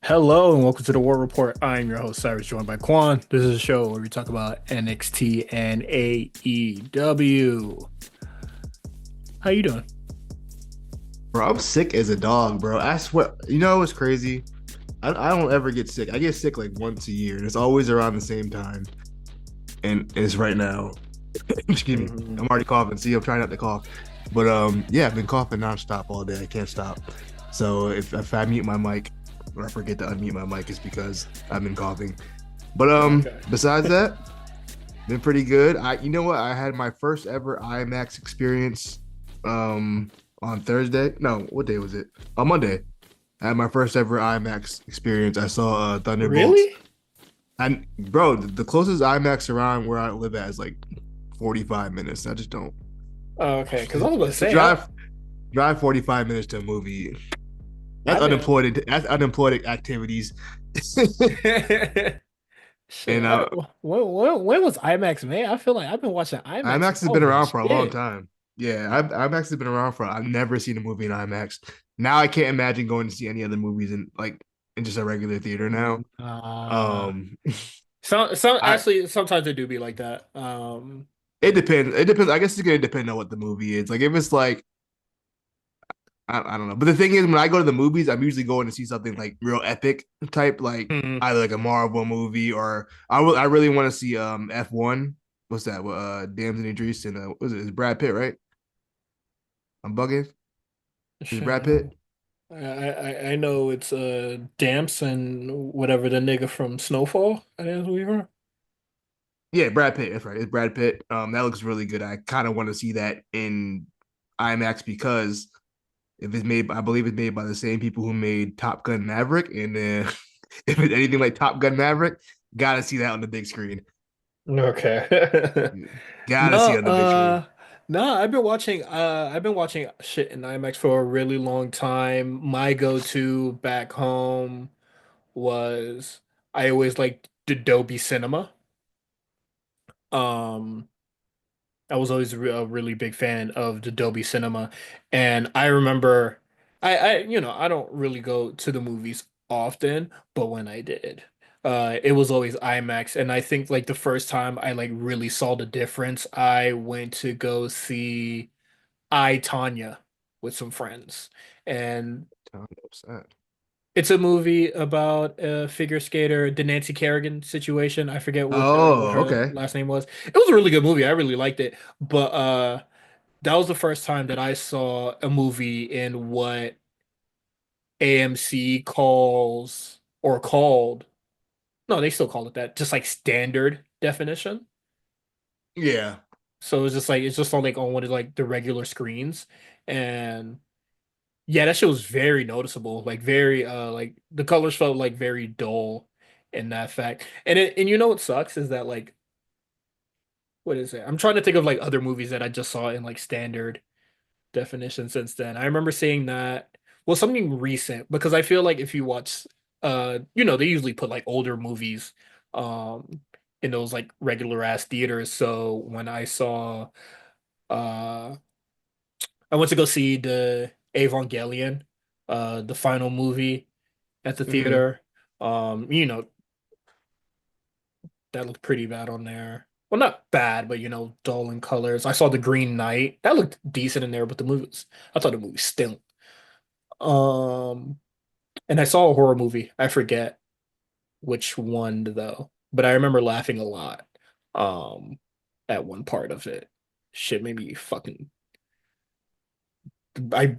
Hello and welcome to the War Report. I'm your host Cyrus, joined by Quan. This is a show where we talk about NXT and AEW. How you doing? Bro, I'm sick as a dog, bro. I swear. You know what's crazy? I don't ever get sick. I get sick like once a year, and it's always around the same time. And it's right now. Excuse me. Mhm. I'm already coughing. See, I'm trying not to cough. But yeah, I've been coughing nonstop all day. I can't stop. So if I mute my mic or I forget to unmute my mic, it's because I've been coughing. But Okay. besides that, been pretty good. You know what? I had my first ever IMAX experience on Thursday. No, what day was it? On Monday. I had my first ever IMAX experience. I saw Thunderbolts. Really? And bro, the closest IMAX around where I live at is like 45 minutes. I just don't Oh, okay, because I was going to say, drive 45 minutes to a movie. That's I didn't. unemployed. That's unemployed activities. Shit, And when was IMAX made? I feel like I've been watching IMAX IMAX since has I been was a around for a long kid. time. Yeah, IMAX has been around for. I've never seen a movie in IMAX. Now I can't imagine going to see any other movies in just a regular theater now. Uh, Um, some I actually sometimes they do be like that. it depends. It depends. I guess it's gonna depend on what the movie is. Like if it's like I don't know. But the thing is, when I go to the movies, I'm usually going to see something like real epic type, like Mhm. either like a Marvel movie or I really want to see F1. What's that? Dams and Idris and what was it? It's Brad Pitt, right? I'm bugging. Is Shit, Brad Pitt? I know it's Damps and whatever the nigga from Snowfall. I think that's what we were. Yeah, Brad Pitt. That's right. It's Brad Pitt. That looks really good. I kind of want to see that in IMAX because if it's made, I believe it's made by the same people who made Top Gun Maverick, and if it's anything like Top Gun Maverick, gotta see that on the big screen. Okay. Gotta No, see it on the big screen. no, I've been watching shit in IMAX for a really long time. My go-to back home was I always liked the Dolby Cinema. Um I was always a really big fan of the Dolby Cinema, and I remember, I don't really go to the movies often, but when I did, it was always IMAX, and I think like the first time I like really saw the difference, I went to go see I, Tanya with some friends, and I'm upset. it's a movie about a figure skater, the Nancy Kerrigan situation. I forget what Oh, her okay. last name was. It was a really good movie. I really liked it, but that was the first time that I saw a movie in what AMC calls or called, no, they still call it that, just like standard definition. Yeah. So it's just like it's just on like on one of like the regular screens. And yeah, that shit was very noticeable. Like very like the colors felt like very dull in that fact. And you know what sucks is that like what is it? I'm trying to think of like other movies that I just saw in like standard definition since then. I remember seeing that, well, something recent because I feel like if you watch they usually put like older movies um in those like regular ass theaters. So when uh I went to go see the Evangelion, the final movie at the Hmm. theater. That looked pretty bad on there. Well, not bad, but dull in colors. I saw the Green Knight. That looked decent in there, but I thought the movie stunk. Um, and I saw a horror movie. I forget which one though, but I remember laughing a lot. Um, at one part of it. Shit made me fucking. I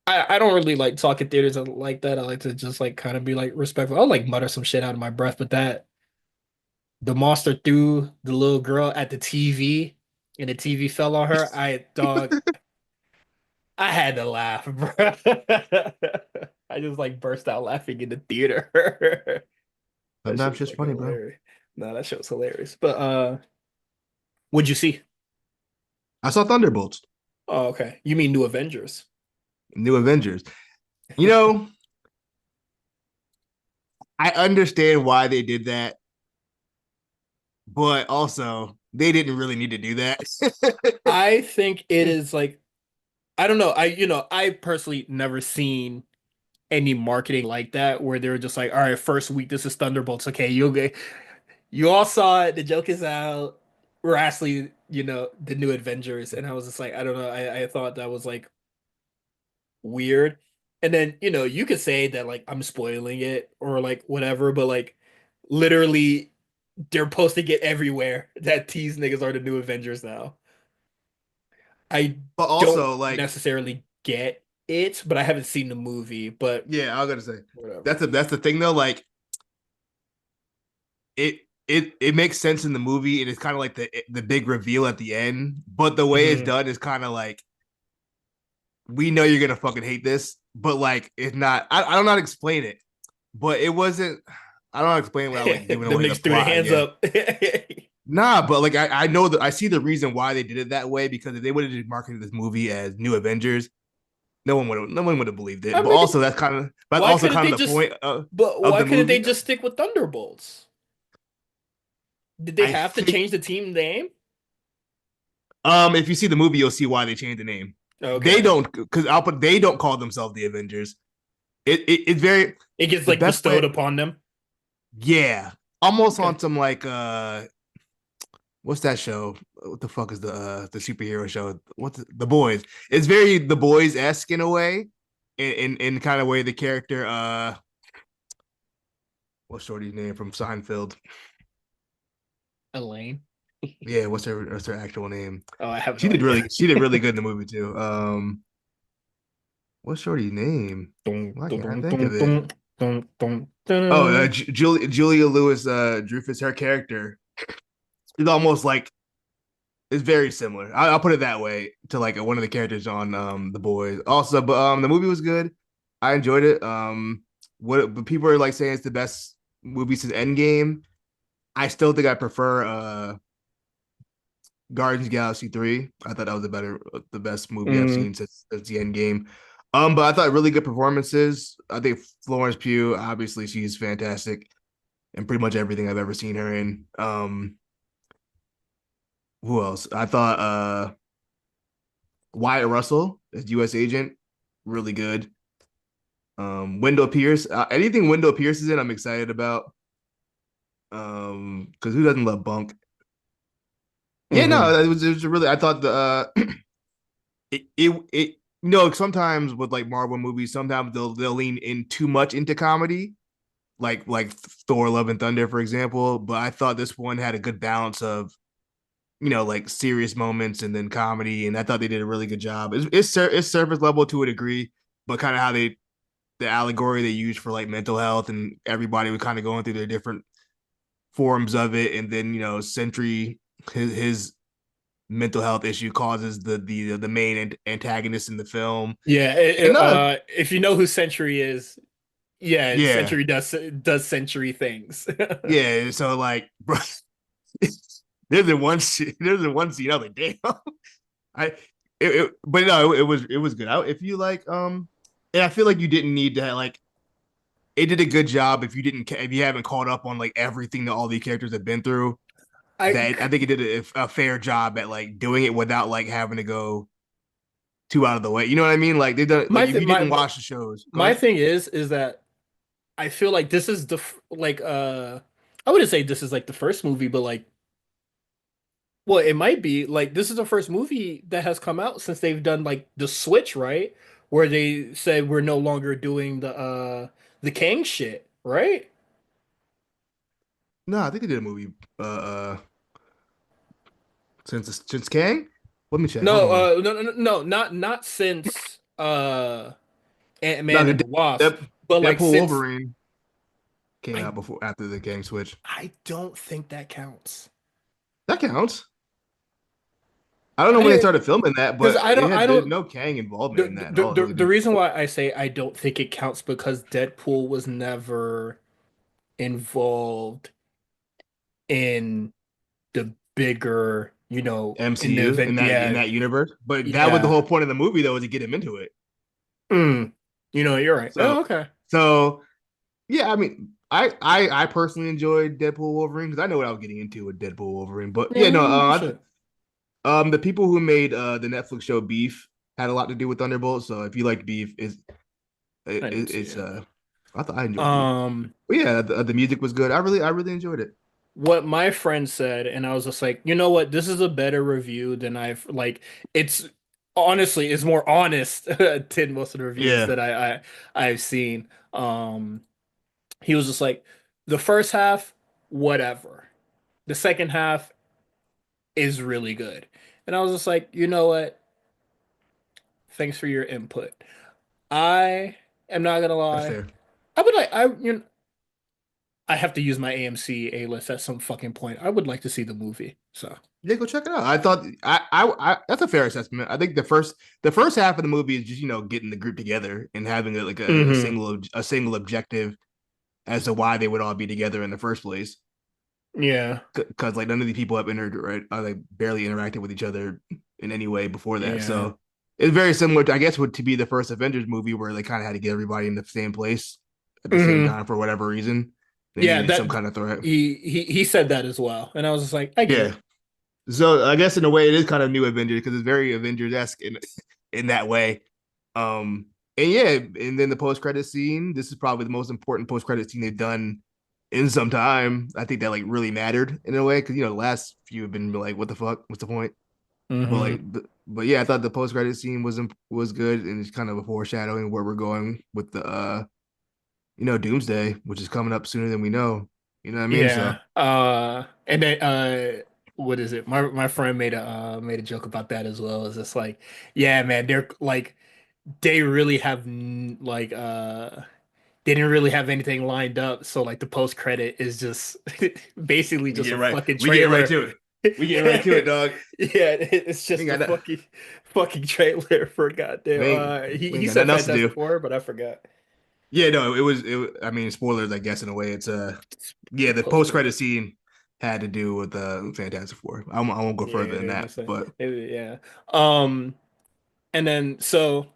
I don't really like talking theaters like that. I like to just like kind of be like respectful. I'll like mutter some shit out of my breath, but that the monster threw the little girl at the TV and the TV fell on her. I had to laugh, bro. I just like burst out laughing in the theater. That shit Sometimes was just fucking funny, bro. hilarious. No, that shit was hilarious. But what'd you see? I saw Thunderbolts, Oh, okay. You mean New Avengers? New Avengers. You know, I understand why they did that, but also they didn't really need to do that. I think it is like I don't know. I personally never seen. any marketing like that where they were just like, all right, first week this is Thunderbolts. Okay, you all saw it. The joke is out. We're actually, the new Avengers, and I was just like, I don't know. I thought that was like weird. And then, you could say that like I'm spoiling it or like whatever, but like literally they're posting it everywhere that these niggas are the new Avengers now. I But don't also, like, necessarily get it, but I haven't seen the movie, but yeah, I was gonna say whatever. that's the thing though. Like, it makes sense in the movie, and it's kind of like the big reveal at the end. But the way it's Hmm. done is kind of like we know you're gonna fucking hate this, but like it's not. I don't know how to explain it, but it wasn't. I don't know how to explain it without like giving Them away the niggas threw their plot. I hands guess. up. Nah, but like I know that I see the reason why they did it that way because if they would have just marketed this movie as New Avengers, no one would have believed I it. But mean, also that's why also couldn't kind they of the just, point but of why the couldn't they movie. just stick with Thunderbolts? Did they I have to think change the team name? if you see the movie, you'll see why they changed the name. They Okay. don't because I'll put they don't call themselves the Avengers. It's very It gets the like best way. bestowed upon them. Yeah, almost Okay. on some like what's that show? What the fuck is the superhero show? What's the Boys? It's very the Boys esque in a way, in kind of way the character what's Shorty's name from Seinfeld? Elaine. Yeah, what's her actual name? Oh, I have She no did idea. really good in the movie too. What's Shorty's name? Dun, Why dun, can't I dun, think dun, of it? dun, dun, dun, Oh, dun. Julia Lewis Dreyfus, her character is almost like it's very similar. I'll put it that way to like one of the characters on The Boys. Also, but the movie was good. I enjoyed it. What but people are like saying it's the best movie since Endgame. I still think I prefer Guardians of the Galaxy 3. I thought that was the best movie I've Mm, seen since the Endgame. But I thought really good performances. I think Florence Pugh, obviously, she's fantastic in pretty much everything I've ever seen her in. Who else? I thought Wyatt Russell as U.S. agent, really good. Wendell Pierce, anything Wendell Pierce is in, I'm excited about. Because who doesn't love Bunk? Yeah, hmm. no, it was really. I thought the it sometimes with like Marvel movies, sometimes they'll lean in too much into comedy, like Thor: Love and Thunder, for example. But I thought this one had a good balance of like serious moments and then comedy, and I thought they did a really good job. It's surface level to a degree, but kind of how the allegory they use for like mental health and everybody was kind of going through their different forms of it, and then Sentry his mental health issue causes the main antagonist in the film. Yeah, And if you know who Century is, yeah, yeah, Century does Century things. yeah. So like, bro, there's a one scene. I was like, damn. I but no, it was good. If you like, and I feel like you didn't need to like. It did a good job if you haven't caught up on like everything that all the characters have been through. I That I think it did a fair job at like doing it without like having to go too out of the way. You know what I mean? Like they done like my if th you didn't watch the shows, go my ahead. thing is that I feel like this is like I wouldn't say this is like the first movie, but like well, it might be like this is the first movie that has come out since they've done like the switch, right? Where they said we're no longer doing the Kang shit, right? No, I think they did a movie since Kang. Let me check. Hold No, on. no, not since No, Ant-Man and the Wasp, Deadpool but like since Wolverine came I out before after the Kang switch. I don't think that counts. That counts. I don't know when they I started filming that, because but I there's don't no Kang involvement in that at all. It was the just reason why I say I don't think it counts because Deadpool was never involved in the bigger, in the MCU event. in Yeah, that universe. But that was the yeah. whole point of the movie, though, was to get him into it. Mm. You're right. So Oh, okay. so yeah, I mean, I personally enjoyed Deadpool Wolverine because I know what I was getting into with Deadpool Wolverine. But yeah, no, Yeah, shit. the people who made the Netflix show Beef had a lot to do with Thunderbolt. So if you like Beef, is I didn't see It's it. I thought I enjoyed the movie. Um, But yeah, the music was good. I really enjoyed it. what my friend said, and I was just like, you know what? This is a better review than I've like. It's honestly is more honest than most of the reviews Yeah, that I've seen. He was just like, the first half, whatever. The second half is really good, and I was just like, you know what? Thanks for your input. I am not gonna that's lie. fair. I would like I you know, I have to use my AMC A list at some fucking point. I would like to see the movie. So. Yeah, go check it out. I thought that's a fair assessment. I think the first half of the movie is just getting the group together and having Hmm. a single objective as to why they would all be together in the first place. Yeah. Because like none of these people have like barely interacted with each other in any way before that. Yeah. So it's very similar to I guess would to be the first Avengers movie where they kind of had to get everybody in the same place at the same Hmm. time for whatever reason. They Yeah, needed some that kind of threat. he said that as well. And I was just like, I get Yeah. it. So I guess in a way it is kind of new Avengers because it's very Avengers esque in that way. And yeah, and then the post credit scene. This is probably the most important post credit scene they've done in some time. I think that like really mattered in a way because the last few have been like, what the fuck? What's the point? But Hmm. like, but yeah, I thought the post credit scene was good and it's kind of a foreshadowing where we're going with the Doomsday, which is coming up sooner than we know. You know what I mean? So Yeah. And then what is it? My friend made a joke about that as well. It's just like, yeah, man, they're like they really have like they didn't really have anything lined up, so like the post credit is just basically we just get a right. fucking We get right trailer. to it. We get right to it, Yeah, dog. it's We just ain't a got that. fucking trailer for goddamn. We He ain't got said nothing else to Fantastic do. Four, but I forgot. Yeah, no, I mean, spoilers, I guess in a way. It's yeah, the Post post credit. credit scene had to do with Fantastic Four. I won't go further Yeah, than they that, just say but yeah. Um, and then so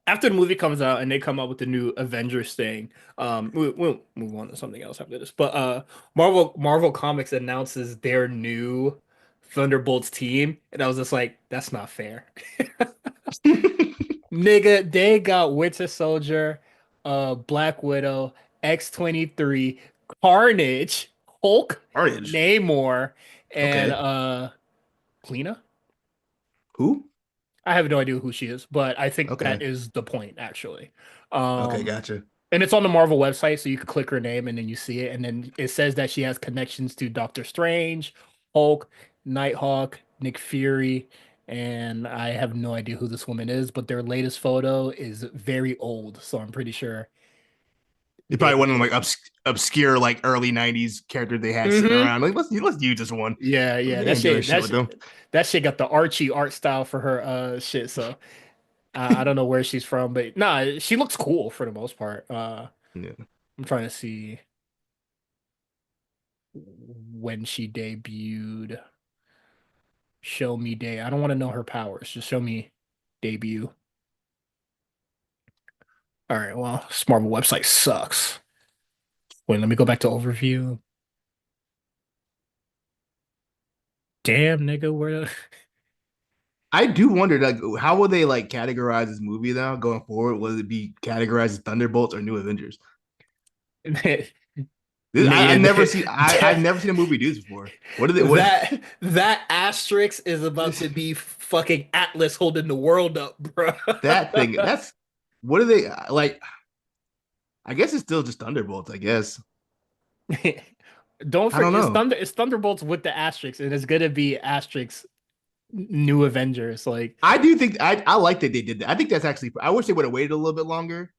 after the movie comes out and they come up with the new Avengers thing, we'll move on to something else after this. But Marvel Comics announces their new Thunderbolts team, and I was just like, that's not fair. Nigga, they got Winter Soldier, Black Widow, X-23, Carnage, Hulk, Carnage. Namor, and Okay, Lena. who? I have no idea who she is, but I think that Okay, is the point actually. okay, Um, gotcha. and it's on the Marvel website, so you can click her name and then you see it, and then it says that she has connections to Doctor Strange, Hulk, Nighthawk, Nick Fury, and I have no idea who this woman is, but their latest photo is very old, so I'm pretty sure It's they probably one of them like didn't. obscure like early '90s characters they had sitting Hmm. around. Like let's use this one. Yeah, yeah, They ain't doing shit with them. that shit got the Archie art style for her shit, so I don't know where she's from, but nah, she looks cool for the most part. Yeah. I'm trying to see when she debuted. Show me day. I don't want to know her powers. Just show me debut. All right. Well, this Marvel website sucks. Wait, let me go back to overview. Damn, nigga, where I do wonder, like, how will they like categorize this movie now going forward? Will it be categorized as Thunderbolts or New Avengers? the I nigga never seen I've that never seen a movie do this before. What are they? What that asterisk is about to be fucking Atlas holding the world up, bro. that thing? That's what are they like? I guess it's still just Thunderbolts. I guess Don't I don't forget know. It's Thunderbolts with the asterisks, and it's gonna be asterisks New Avengers. Like, I do think I like that they did that. I think that's actually. I wish they would have waited a little bit longer,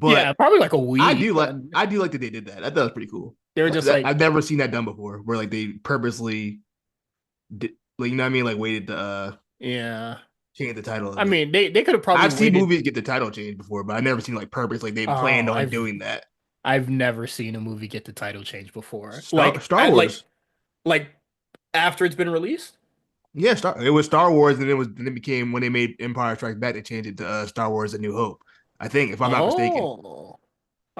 yeah, but probably like a week. I do like that they did that. I thought it was pretty cool. They were just like, I've never seen that done before, where like they purposely did, like you know what I mean, like waited to yeah. change the title I of it. mean, they could have probably I've seen waited. movies get the title changed before, but I've never seen like purpose like they Oh, planned on doing that. I've never seen a movie get the title change before. Star Wars. Like after it's been released. Yeah, it was Star Wars, and then it became when they made Empire Strikes Back, they changed it to Star Wars: A New Hope. I think, if I'm not mistaken, Oh,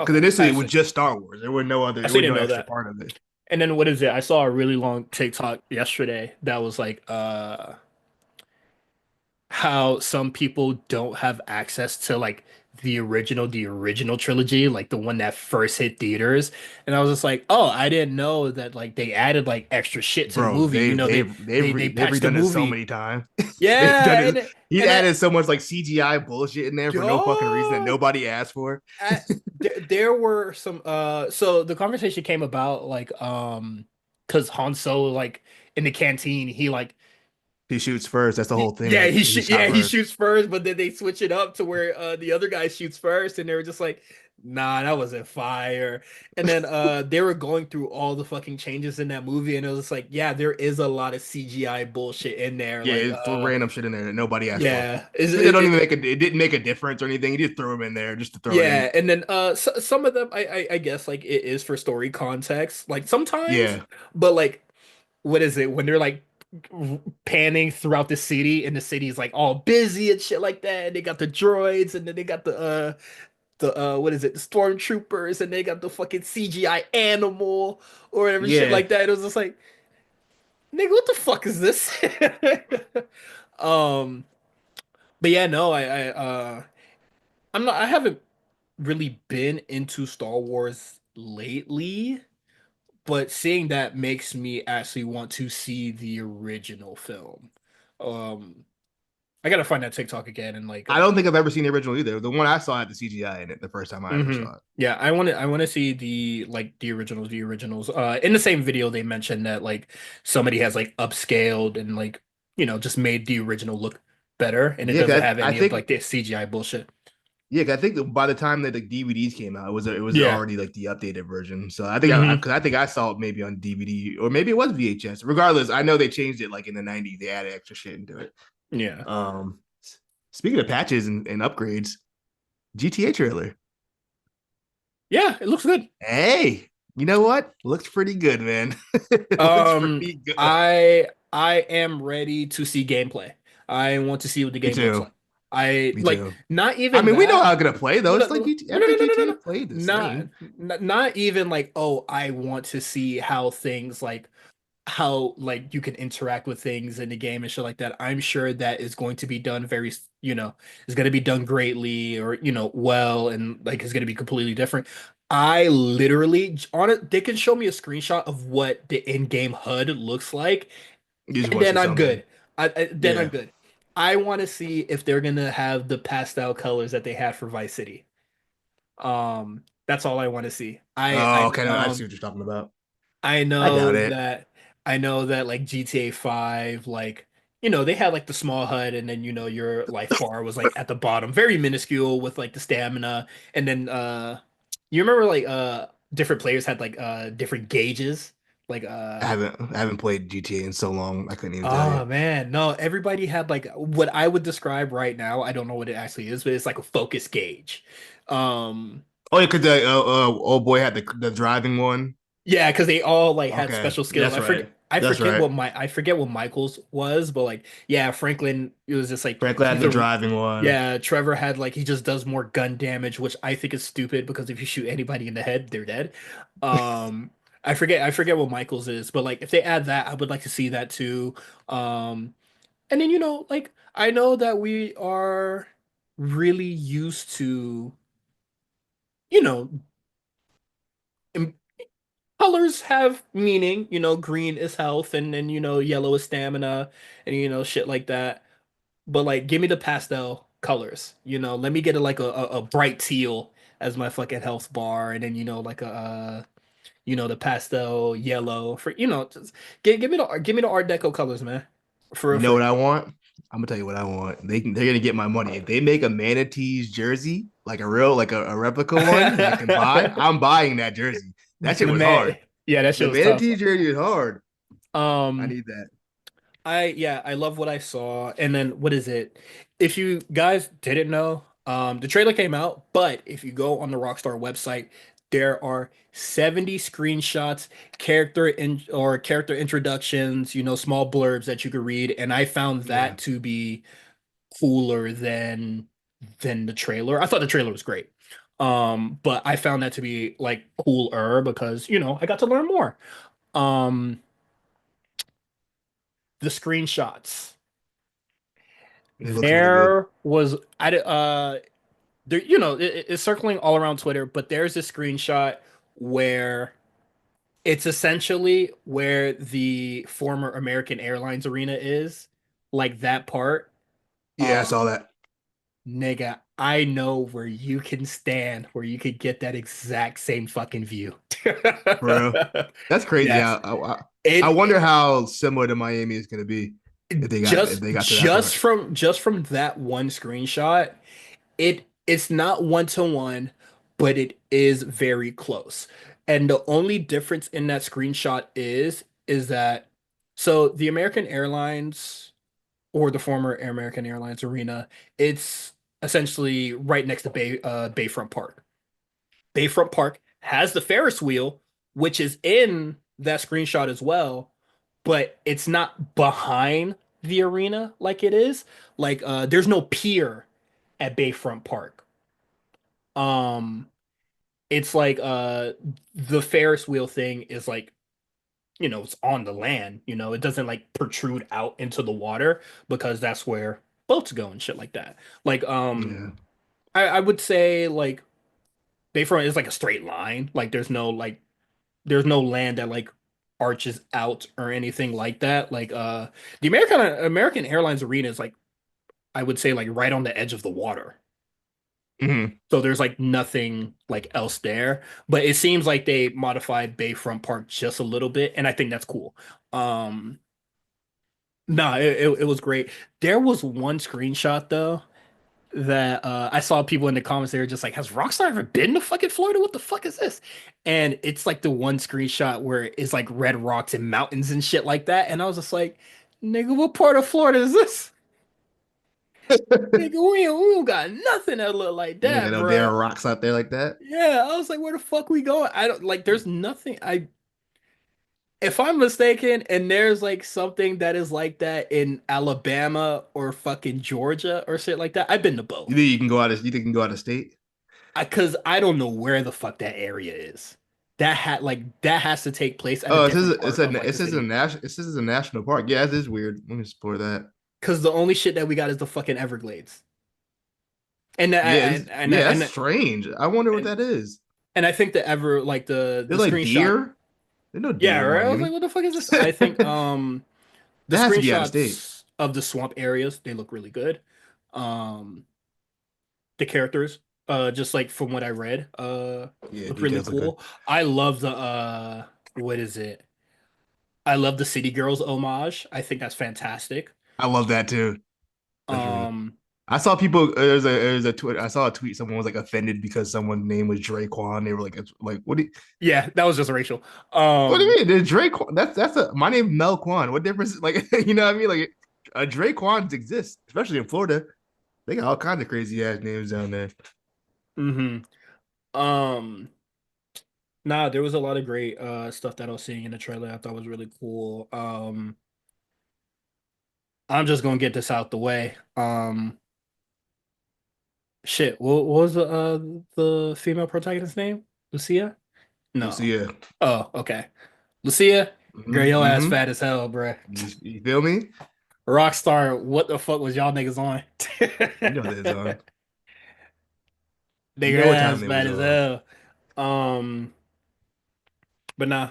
because okay. initially it was just Star Wars. I There was actually no didn't know extra that. part of it. And then what is it? I saw a really long TikTok yesterday that was like, how some people don't have access to like the original trilogy, like the one that first hit theaters, and I was just like, oh, I didn't know that like they added like extra shit to the Bro, movie. You know, they they've patched the redone this so movie. many times. They've done Yeah, it. He and I, added so much like CGI bullshit in there for no fucking reason that yo, nobody asked for. there were some so the conversation came about like because Han Solo like in the canteen he like He shoots first. That's the whole thing. yeah, Like he shot yeah, he first. shoots first, but then they switch it up to where the other guy shoots first, and they were just like, nah, that wasn't fire. And then they were going through all the fucking changes in that movie, and it was just like, yeah, there is a lot of CGI bullshit in there. Yeah, Like it's random shit in there that nobody asked for. yeah, is Shit that don't even it make a it didn't make a difference or anything. He just threw them in there just to throw it in. yeah, and then some of them I guess like it is for story context, like sometimes, Yeah, but like what is it when they're like panning throughout the city and the city's like all busy and shit like that, and they got the droids and then they got the what is it, the stormtroopers, and they got the fucking CGI animal or whatever shit yeah. like that. It was just like, nigga, what the fuck is this? um, but yeah, no, I haven't really been into Star Wars lately, but seeing that makes me actually want to see the original film. Um, I gotta find that TikTok again and like I don't think I've ever seen the original either. The one I saw had the CGI in it the first time I ever hmm saw it. yeah, I want to see the originals, the originals. In the same video they mentioned that like somebody has like upscaled and like just made the original look better and it Yeah, doesn't 'cause have I any of think like the CGI bullshit. yeah, 'cause I think that by the time that the DVDs came out, it was Yeah. already like the updated version. So I think hmm because I think I saw it maybe on DVD or maybe it was VHS. Regardless, I know they changed it like in the '90s. They added extra shit into it. Yeah. Um, Speaking of patches and upgrades, GTA trailer. Yeah, it looks good. Hey, you know what? Looks pretty good, man. It looks pretty good. I am ready to see gameplay. I want to see what the Me game looks too. like. I Me like too. not I even mean, we know how that. it's gonna play though. No, no, It's like no, GTA, no, no, every no, no, no, GTA no. played the Not, same. not even like, oh, I want to see how things like how like you can interact with things in the game and shit like that. I'm sure that is going to be done very, is going to be done greatly or well and like is going to be completely different. I literally on it, they can show me a screenshot of what the in-game HUD looks like, You just and want to then see I'm something. good. Then I'm Yeah. good. I want to see if they're gonna have the pastel colors that they had for Vice City. That's all I want to see. Oh, okay. No, I see what you're talking about. I I doubt know it. that I know that like GTA 5, like, they had like the small HUD and then your life bar was like at the bottom, very minuscule with like the stamina. And then you remember like different players had like different gauges. Like I haven't played GTA in so long. I couldn't even tell you. oh man, no, everybody had like what I would describe right now. I don't know what it actually is, but it's like a focus gauge. Um Oh yeah, because the old boy had the driving one. Yeah, because they all like had Okay, special skills. that's right. That's right. I forget what Michael's was, but like yeah, Franklin it was just like Franklin had he's the a driving one. yeah, Trevor had like he just does more gun damage, which I think is stupid because if you shoot anybody in the head, they're dead. Um I forget what Michael's is, but like if they add that, I would like to see that too. And then like I know that we are really used to, you know, colors have meaning, green is health and then yellow is stamina and shit like that. But like give me the pastel colors. Let me get a bright teal as my fucking health bar and then like a the pastel yellow for just give me the art deco colors, man. For real, You know for what real. I want? I'm gonna tell you what I want. They're gonna get my money. If they make a manatees jersey, like a real, like a replica one that I can buy, I'm buying that jersey. That shit The was man, hard. yeah, that shit The was tough. manatee jersey is hard. I Um need that. I love what I saw. And then what is it? If you guys didn't know, the trailer came out, but if you go on the Rockstar website, there are 70 screenshots, character introductions, small blurbs that you could read, and I found Yeah. that to be cooler than the trailer. I thought the trailer was great. But I found that to be like cooler because, I got to learn more. Um, the screenshots. It looks really good. There was I there, it's circling all around Twitter, but there's a screenshot where it's essentially where the former American Airlines arena is, like that part. Yeah, I saw that. Nigga, I know where you can stand, where you could get that exact same fucking view. For real. That's crazy. Yes. I It, wonder it how similar to Miami is going to be if just they got to that just part. from that one screenshot, it's not one to one, but it is very close. And the only difference in that screenshot is that so the American Airlines or the former American Airlines arena, it's essentially right next to Bayfront Park. Bayfront Park has the Ferris wheel, which is in that screenshot as well, but it's not behind the arena like it is. Like there's no pier at Bayfront Park. Um it's like the Ferris wheel thing is like, it's on the land, it doesn't like protrude out into the water because that's where boats go and shit like that. Like Yeah. I would say like Bayfront is like a straight line. Like there's no land that like arches out or anything like that. Like the American Airlines arena is like I would say like right on the edge of the water. Hmm. So there's like nothing like else there. But it seems like they modified Bayfront Park just a little bit, and I think that's cool. Um no, it was great. There was one screenshot though that I saw people in the comments. They were just like, "Has Rockstar ever been to fucking Florida? What the fuck is this?" And it's like the one screenshot where it's like red rocks and mountains and shit like that. And I was just like, "Nigga, what part of Florida is this? Nigga, we don't got nothing that look like You ain't got that, no damn bruh." rocks out there like that. Yeah, I was like, "Where the fuck we going?" I don't like. There's nothing. If I'm mistaken, and there's like something that is like that in Alabama or fucking Georgia or shit like that. I've been to You both. think you can go out of you think you can go out of state? Cause I don't know where the fuck that area is. That has to take place at a Oh, it says different part of like the city. it says it's a national park. Yeah, it is weird. Let me explore that. Cause the only shit that we got is the fucking Everglades. And Yeah, yeah, that's and strange. I wonder what and, that is. and I think the ever like the There's like screenshot. deer. There's no Yeah, deer in right. I was like, Miami. what the fuck is this? I think the That has to be out of state. screenshots of the swamp areas, they look really good. Um the characters, just like from what I read, Yeah, look really details are good. cool. I love the what is it? I love the City Girls homage. I think that's fantastic. I love that too. That's really. Um, I saw people. There's a tweet. I saw a tweet. Someone was like offended because someone's name was Dre Quan. They were like, what do you, yeah, that was just racial. what do you Um, mean? There's Dre Quan. That's a my name Mel Quan. What difference? Like you know what I mean? Like Dre Quans exist, especially in Florida. They got all kinds of crazy ass names down there. hmm Um, nah, there was a lot of great stuff that I was seeing in the trailer. I thought was really cool. I'm just gonna get this out the way. Shit, what was the female protagonist's name? Lucia? Lucy, No. yeah. Oh, okay. Lucia, girl, Mm-hmm, your ass mm-hmm. fat as hell, bruh. You feel me? Rockstar, what the fuck was y'all niggas on? You know that it's on. You Nigga know what time ass it fat was as on. hell. Um, but nah,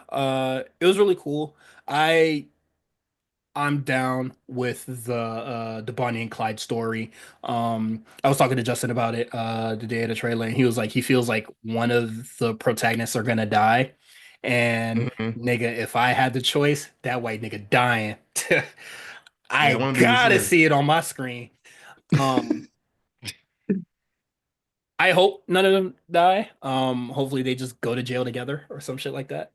it was really cool. I I'm down with the Bonnie and Clyde story. I was talking to Justin about it the day of the trailer, and he was like, he feels like one of the protagonists are gonna die. And Mm-hmm. nigga, if I had the choice, that white nigga dying. Yeah, I I want to be gotta Lucia. see it on my screen. Um, I hope none of them die. Hopefully they just go to jail together or some shit like that.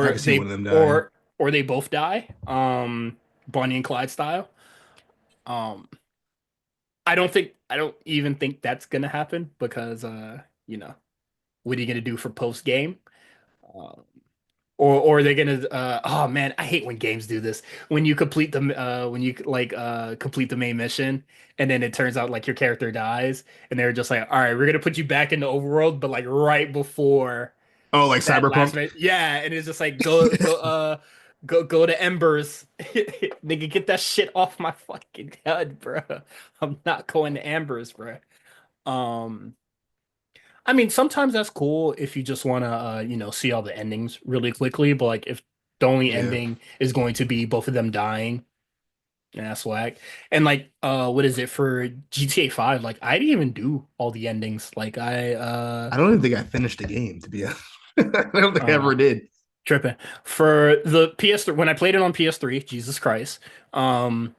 I Or can see one of they them dying. or they both die. Bonnie and Clyde style. Um, I don't even think that's gonna happen because what are you gonna do for post game? Um, or are they gonna oh man, I hate when games do this. When you complete the when you like complete the main mission and then it turns out like your character dies and they're just like, all right, we're gonna put you back in the overworld, but like right before Oh, like that last Cyberpunk? minute. Yeah, and it's just like go to Embers. Nigga, get that shit off my fucking head, bro. I'm not going to Embers, bro. Um I mean, sometimes that's cool if you just want to, see all the endings really quickly. But like, if the only Yeah. ending is going to be both of them dying, yeah, that's whack. And like, what is it for GTA 5? Like, I didn't even do all the endings. Like, I don't even think I finished the game, to be honest. I don't think I uh, ever did. tripping for the PS3 when I played it on PS3. Jesus Christ, um,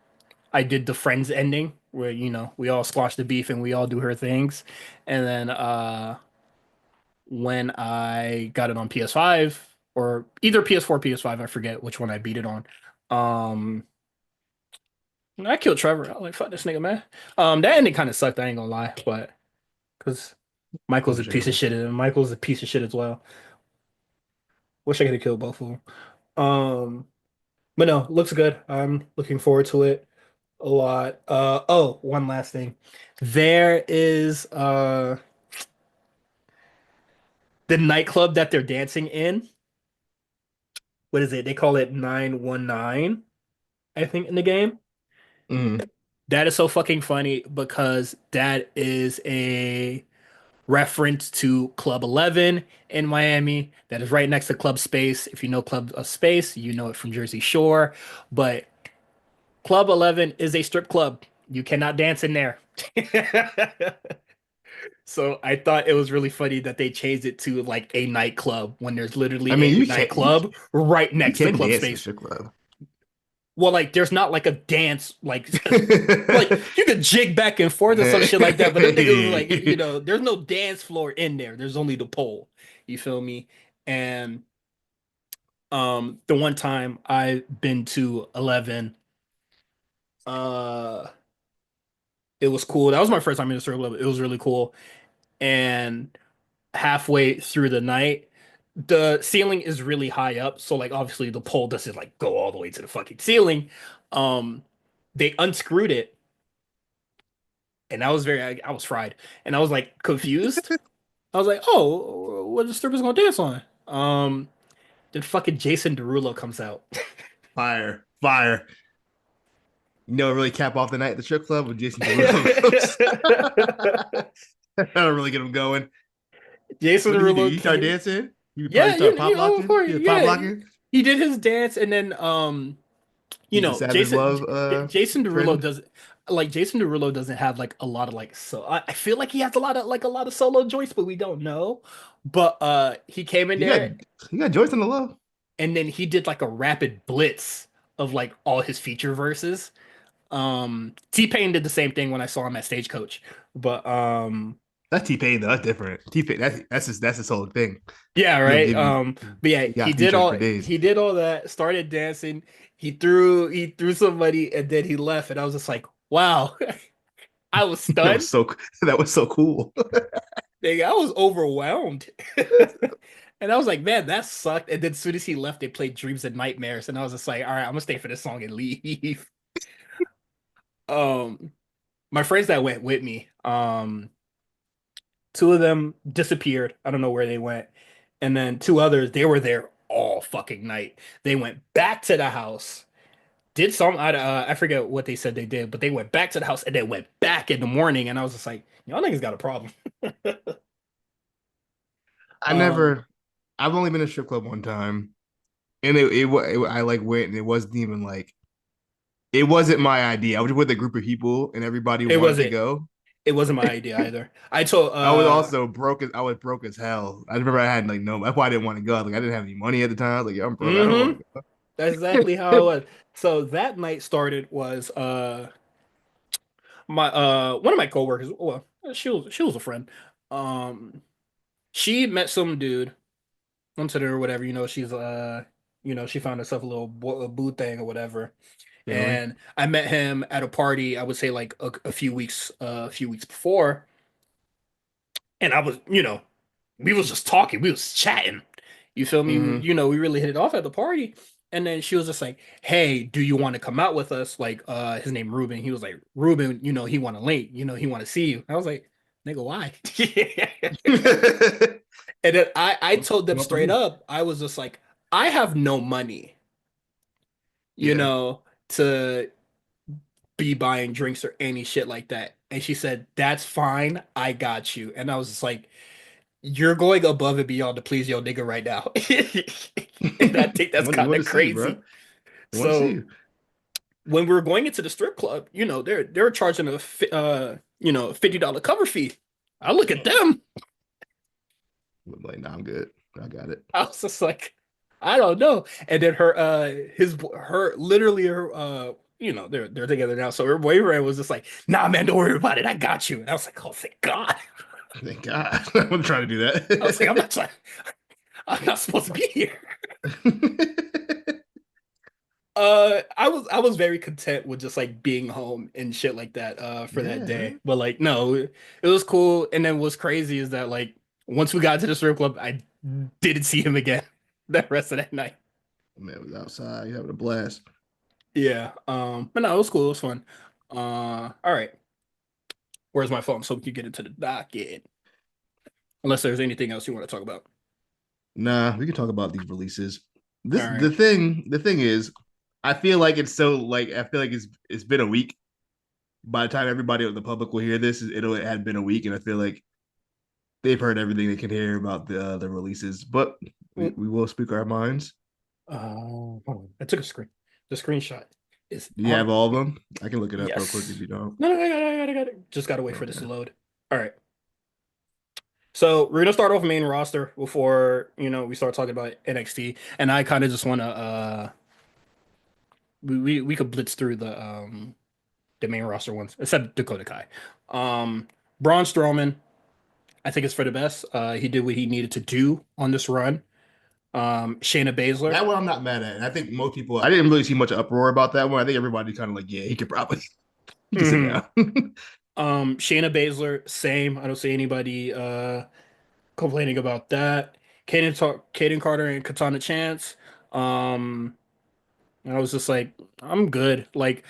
I did the Friends ending where we all squash the beef and we all do her things, and then when I got it on PS5 or either PS4 or PS5, I forget which one I beat it on. Um, I killed Trevor. I was like, fuck this nigga, man. That ending kind of sucked. I ain't gonna lie, but because Michael's a piece of Understandable. shit, and Michael's a piece of shit as well. Wish I could have killed both of them. Um, but no, looks good. I'm looking forward to it a lot. Oh, one last thing. There is the nightclub that they're dancing in. What is it? They call it 919, I think, in the game. Mhm. That is so fucking funny because that is a reference to Club 11 in Miami. That is right next to Club Space. If you know Club Space, you know it from Jersey Shore. But Club 11 is a strip club. You cannot dance in there. So I thought it was really funny that they changed it to like a nightclub when there's I literally mean, a nightclub right you next to can Club dance in a Space. strip club. Well, like there's not like a dance like you could jig back and forth or some shit like that, but them niggas was like, there's no dance floor in there. There's only the pole. You feel me? And the one time I've been to 11, uh it was cool. That was my first time in the strip club. It was really cool. And halfway through the night, the ceiling is really high up, so like obviously the pole doesn't like go all the way to the fucking ceiling. Um they unscrewed it and I was fried. And I was like confused. I was like, "Oh, what the strippers gonna dance on?" Then fucking Jason Derulo comes out. Fire, fire. You know, really cap off the night at the strip club when Jason Derulo goes. That'll really get him going. Jason What did he do? Derulo He started came. dancing. He probably Yeah, started pop of locking. course, He was pop yeah. He, locking. he did his dance, and then He's a Savage Love Jason Derulo trend. does like Jason Derulo doesn't have like a lot of like so I feel like he has a lot of solo joints, but we don't know. But he came in He got there he got Joyce in the love. and then he did like a rapid blitz of like all his feature verses. T-Pain did the same thing when I saw him at Stagecoach. But That's T Pain though. That's different. T Pain. That's his whole thing. yeah, He'll right. give you. But yeah, He got features for days. he did all that, started dancing, he threw somebody and then he left and I was just like, wow. I was That was stunned. so. That was so cool. Nigga, I was overwhelmed. And I was like, man, that sucked. And then as soon as he left, they played Dreams and Nightmares. And I was just like, all right, I'm gonna stay for this song and leave. Um, my friends that went with me, two of them disappeared. I don't know where they went. And then two others, they were there all fucking night. They went back to the house, did some, I forget what they said they did, but they went back to the house and then went back in the morning. And I was just like, y'all niggas got a problem. I Um, never. I've only been to a strip club one time, and I like went, and it wasn't even like it wasn't my idea. I was with a group of people, and everybody it wanted to wasn't, go. it wasn't my idea either. I told, I was broke as hell. I remember I had like no. That's why I didn't want to go. Like I didn't have any money at the time. I was like, yeah, I'm broke. I don't want mm-hmm, to that's exactly how it was. So that night started was, my, one of my coworkers, well, she was a friend. Um, she met some dude onto her or whatever, she's she found herself a boo thing or whatever. go. Really? And I met him at a party, I would say like a few weeks before, and I was, we was just talking, we was chatting. You feel me? Mm-hmm. We really hit it off at the party. And then she was just like, "Hey, do you want to come out with us?" Like, his name Ruben. He was like, "Ruben, he want to link, he want to see you." I was like, "Nigga, why?" And then I told them Come up with straight me. up, I was just like, I have no money, Yeah. to be buying drinks or any shit like that. And she said, that's fine. I got you. And I was just like, you're going above and beyond to please your nigga right now. And I think that's Want kind to of see, bro. crazy. Want to So see. when we were going into the strip club, they're charging $50 cover fee. I look at them. I'm like, nah, I'm good. I got it. I was just like, I don't know. And then her literally they're together now. So her boyfriend was just like, nah, man, don't worry about it. I got you. And I was like, oh, thank God. Thank God. I'm trying to do I was like, that. I'm not supposed to be here. I was very content with just like being home and shit like that for that Yeah. day. But like no, it was cool. And then what's crazy is that like once we got to the strip club, I didn't see him again that rest of that night. Man was outside. You having a blast. Yeah. But no, it was cool. It was fun. All right. Where's my phone so we can get into the docket? Unless there's anything else you want to talk about. Nah, we can talk about these releases. All This right. the thing is, I feel like it's so like I feel like it's been a week. By the time everybody the public will hear this, it had been a week, and I feel like they've heard everything they can hear about the releases. But we will speak our minds. Hold on. I took a screen. The screenshot is Do you on. have all of them? I can look it up real quick if Yes. you don't. No, no, I got it. Just gotta wait for this to Okay. load. All right. So we're gonna start off main roster before we start talking about NXT, and I kind of just want to we could blitz through the main roster ones except Dakota Kai. Um, Braun Strowman, I think it's for the best. He did what he needed to do on this run. Shayna Baszler. That one I'm not mad at. And I think most people I didn't really see much uproar about that one. I think everybody kind of like, yeah, he could probably he could sit Hmm. down. Shayna Baszler, same. I don't see anybody complaining about that. Kaden Carter and Katana Chance. Um, I was just like, I'm good. Like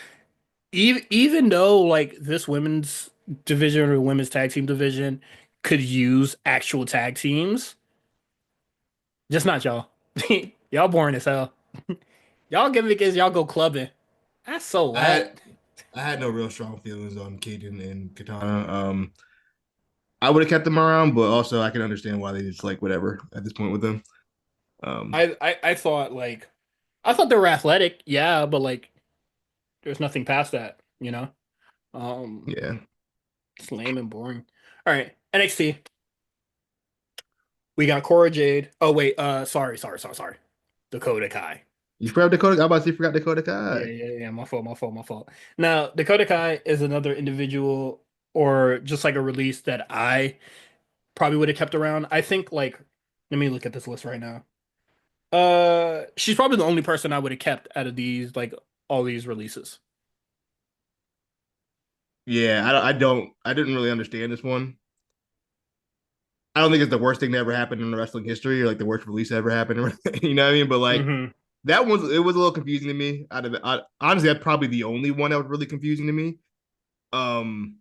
even though like this women's division or women's tag team division could use actual tag teams, just not y'all. Y'all boring as hell. Y'all gimmick is y'all go clubbing. That's so I had whack. I had no real strong feelings on Caden and Katana. I would have kept them around, but also I can understand why they just like whatever at this point with them. Um, I thought like I thought they were athletic, yeah, but like there's nothing past that, you know? Um, yeah. it's lame and boring. All right, NXT. We got Cora Jade. Oh wait, sorry. Dakota Kai. You forgot Dakota. I about to say you forgot Dakota Yeah, Kai. yeah. My fault. Now, Dakota Kai is another individual or just like a release that I probably would have kept around. I think like let me look at this list right now. She's probably the only person I would have kept out of these like all these releases. Yeah, I didn't really understand this one. I don't think it's the worst thing that ever happened in wrestling history or like the worst release that ever happened. You know what I mean? But like Hmm. that one, it was a little confusing to me. Out of it, honestly, that's probably the only one that was really confusing to me. Um,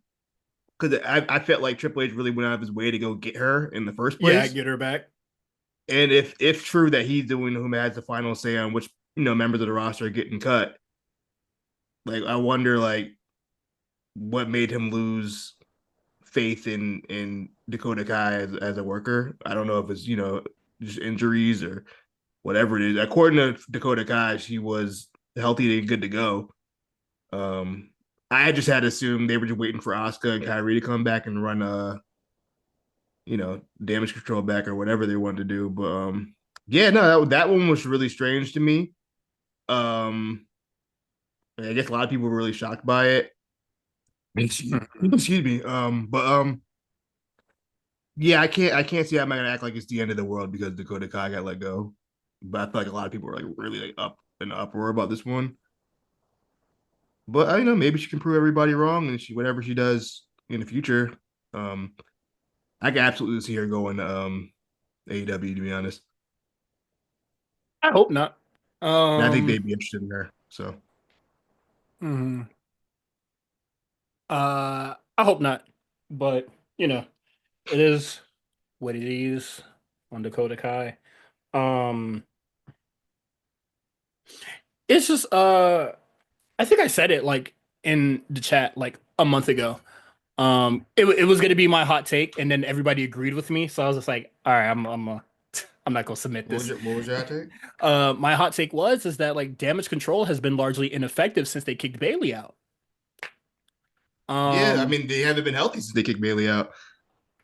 because I felt like Triple H really went out of his way to go get her in the first Yeah, place. get her back. And if true that he's the one who has the final say on which members of the roster are getting cut, like I wonder like what made him lose faith in Dakota Kai as a worker. I don't know if it's just injuries or whatever it is. According to Dakota Kai, she was healthy and good to go. Um, I just had to assume they were just waiting for Asuka and Kyrie to come back and run damage control back or whatever they wanted to do. But yeah, no, that one was really strange to me. Um, I guess a lot of people were really shocked by it. Mhm. Excuse me. But yeah, I can't see how I'm gonna act like it's the end of the world because Dakota Kai got let go. But I feel like a lot of people were like really like up in uproar about this one. But I know maybe she can prove everybody wrong, and she whatever she does in the future, um, I can absolutely see her going to AEW. To be honest, I hope not. and I think Um, they'd be interested in her. So mhm. I hope not. But, it is what it is on Dakota Kai. Um, it's just I think I said it like in the chat like a month ago. It was gonna be my hot take, and then everybody agreed with me, so I was just like, all right, I'm not gonna submit this. What was your hot take? My hot take is that like damage control has been largely ineffective since they kicked Bailey out. Yeah, I Um, mean they haven't been healthy since they kicked Bailey out.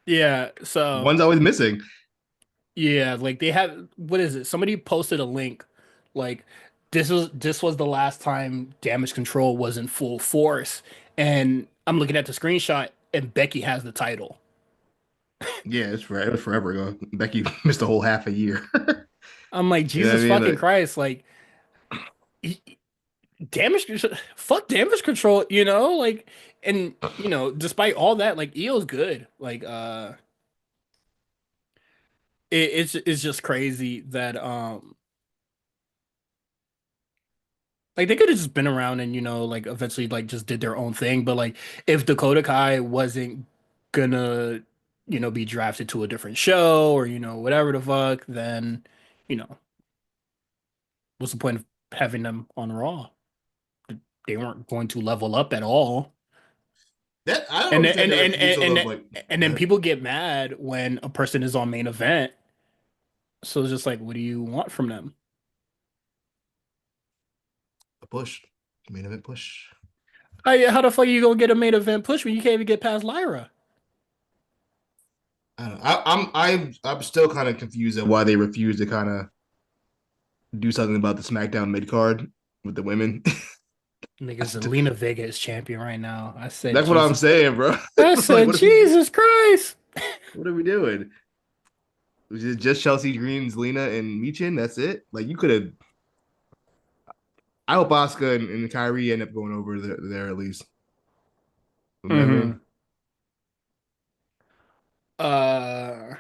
yeah, so One's always missing. yeah, like they have what is it? Somebody posted a link, like this was the last time damage control was in full force, and I'm looking at the screenshot, and Becky has the title. Yeah, it was forever ago. Becky missed a whole half a year. I'm like, You know what I Jesus mean? fucking Like, Christ, like damage fuck damage control, like and despite all that, like EO's good. Like it's just crazy that like they could have just been around and like eventually like just did their own thing, but like if Dakota Kai wasn't gonna be drafted to a different show or whatever the fuck, then you know what's the point of having them on Raw? They weren't going to level up at all. that I don't And then, understand their refusal of like. and Go then ahead. people get mad when a person is on main event. So it's just like, what do you want from them? A push, main event push. How the fuck you gonna get a main event push when you can't even get past Lyra? I don't know. I'm still kind of confused at why they refuse to kind of do something about the SmackDown mid card with the women. I Niggas, st- Zelina Vega is champion right now. I said that's what I'm Jesus. saying, bro. I Like, said Jesus Christ. what are we doing? Was it just Chelsea Green, Lena, and Michin? That's it. Like you could have. I hope Asuka and Kyrie end up going over there at least. You know what I Hmm. mean? Uh,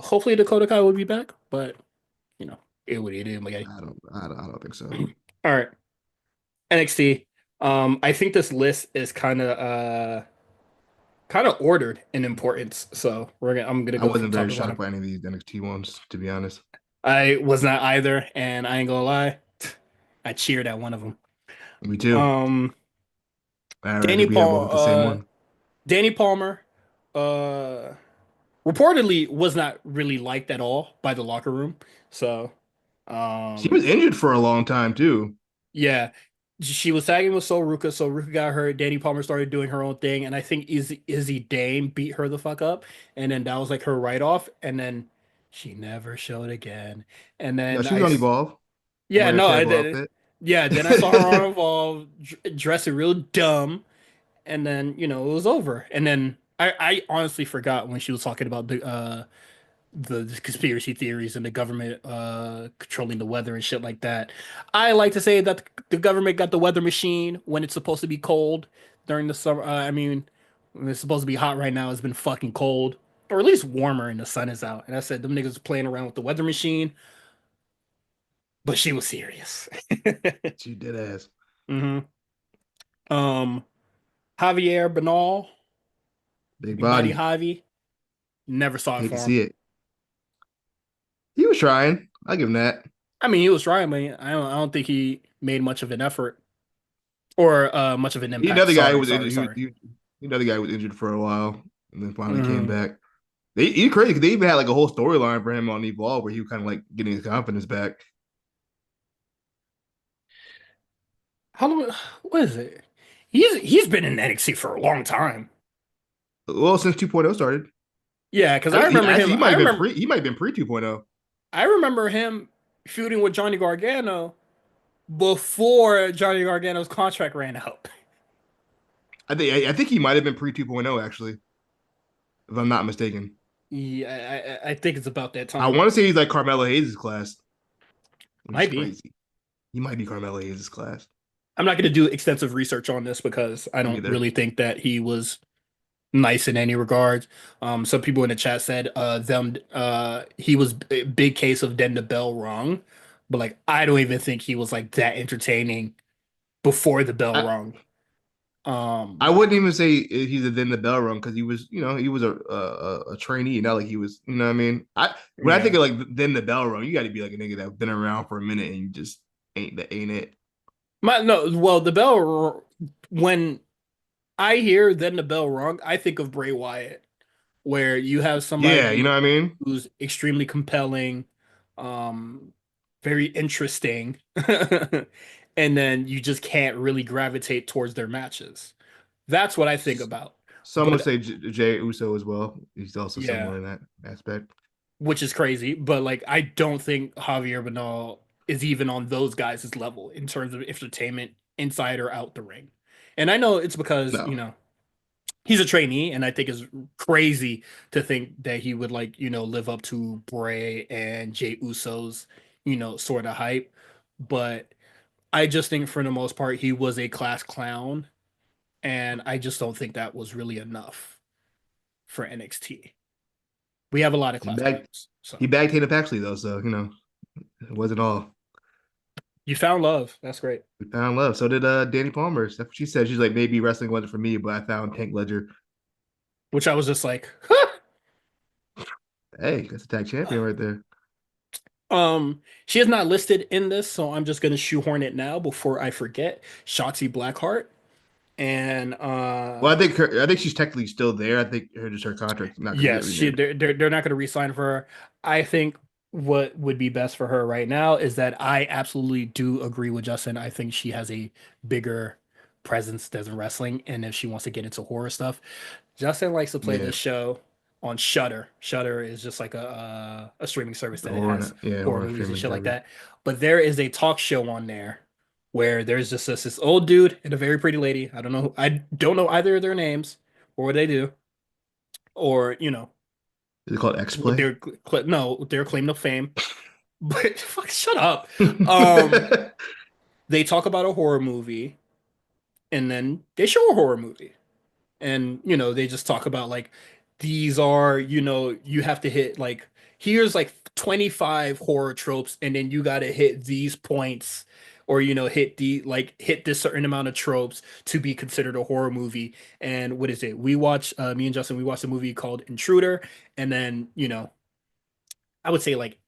Hopefully Dakota Kai will be back, but you know, it would it is, my guy. I don't think so. All right, NXT. I think this list is kind of ordered in importance, so I'm gonna I go from wasn't top very to shocked bottom. by any of these NXT ones, to be honest. I was not either, and I ain't gonna lie, I cheered at one of them. Me too. Um, I Danny think we have both Paul, the same one. Danny Palmer, uh, reportedly was not really liked at all by the locker room. So, She was um, injured for a long time too. yeah, she was tagging with Ruka, so Ruka got hurt. Danny Palmer started doing her own thing, and I think Izzy Dane beat her the fuck up, and then that was like her write off, and then she never showed again. And No, then she was on Evolve yeah, wearing a no, I terrible did. outfit. Yeah, then I saw her on Evolve dressing real dumb, and then it was over. And then I honestly forgot when she was talking about the conspiracy theories and the government controlling the weather and shit like that. I like to say that the government got the weather machine when it's supposed to be cold during the summer. I mean, when it's supposed to be hot right now, it's been fucking cold, or at least warmer, and the sun is out. And I said them niggas playing around with the weather machine, but she was serious. She did ass. Hmm. Um, Javier Bernal, Big Big Body body. Javi, never saw it Hate to for him. see it. He was trying. I give him that. I mean, he was trying, but I don't think he made much of an effort or much of an impact. Another guy who Sorry, was sorry, injured. sorry. Another guy who was injured for a while and then finally came Hmm. back. He crazy because they even had like a whole storyline for him on Evolve where he was kind of like getting his confidence back. How long? What is it? He's been in NXT for a long time. Well, since 2.0 started. Yeah, because I I think remember him. he might have been pre 2.0. I remember him feuding with Johnny Gargano before Johnny Gargano's contract ran out. I think he might have been pre 2.0 actually, if I'm not mistaken. Yeah, I think it's about that I time. want to say he's like Carmelo Hayes' class, which is Might be. crazy. He might be Carmelo Hayes' class. I'm not going to do extensive research on this because I Me don't neither. really think that he was nice in any regards. Some people in the chat said he was a big case of then the bell rung, but like I don't even think he was like that entertaining before the bell I, rung. I Um, wouldn't even say he's a then the bell rung because he was, he was a trainee, not like he was, you know what I mean? When I think yeah. of like then the bell rung, you got to be like a nigga that's been around for a minute and you just ain't it. No, well, the bell when I hear then the bell rung, I think of Bray Wyatt, where you have Yeah, you know somebody what I mean? who's extremely compelling, um, very interesting, and then you just can't really gravitate towards their matches. That's what I think about. Some would But say Jay Uso as well. He's also yeah, similar in that aspect. which is crazy. But like, I don't think Javier Bernal is even on those guys' level in terms of entertainment inside or out the ring. And I know it's because, No. he's a trainee, and I think it's crazy to think that he would like, live up to Bray and Jay Uso's, sort of hype. But I just think for the most part, he was a class clown, and I just don't think that was really enough for NXT. We have a lot of He class bagged clowns. So he bagged Tatum Paxley though, so it wasn't all. you found love. That's great. We found love. So did Danny Palmer. That's what she said. She's like, maybe wrestling wasn't for me, but I found Tank Ledger. Which I was just like, Hey, that's a tag champion right there. she is not listed in this, so I'm just gonna shoehorn it now before I forget. Shotzi Blackheart and Well, I think she's technically still there. I think her contract's not going to get yes, renewed. they're not going to re-sign for her. I think what would be best for her right now is that I absolutely do agree with Justin. I think she has a bigger presence than wrestling, and if she wants to get into horror stuff, Justin likes to play Yeah, this show on Shudder. Shudder is just like a streaming service the that has horror horror movies and streaming shit like service. that. But there is a talk show on there where there's just this old dude and a very pretty lady. I don't know either of their names or what they do, or Is it called X with Play? their no, their claim to fame. But fuck, shut up. Um, they talk about a horror movie, and then they show a horror movie, and they just talk about like these are, you have to hit like here's like 25 horror tropes, and then you got to hit these points, or hit this certain amount of tropes to be considered a horror movie. And what is it? Me and Justin, we watched a movie called Intruder, and then I would say like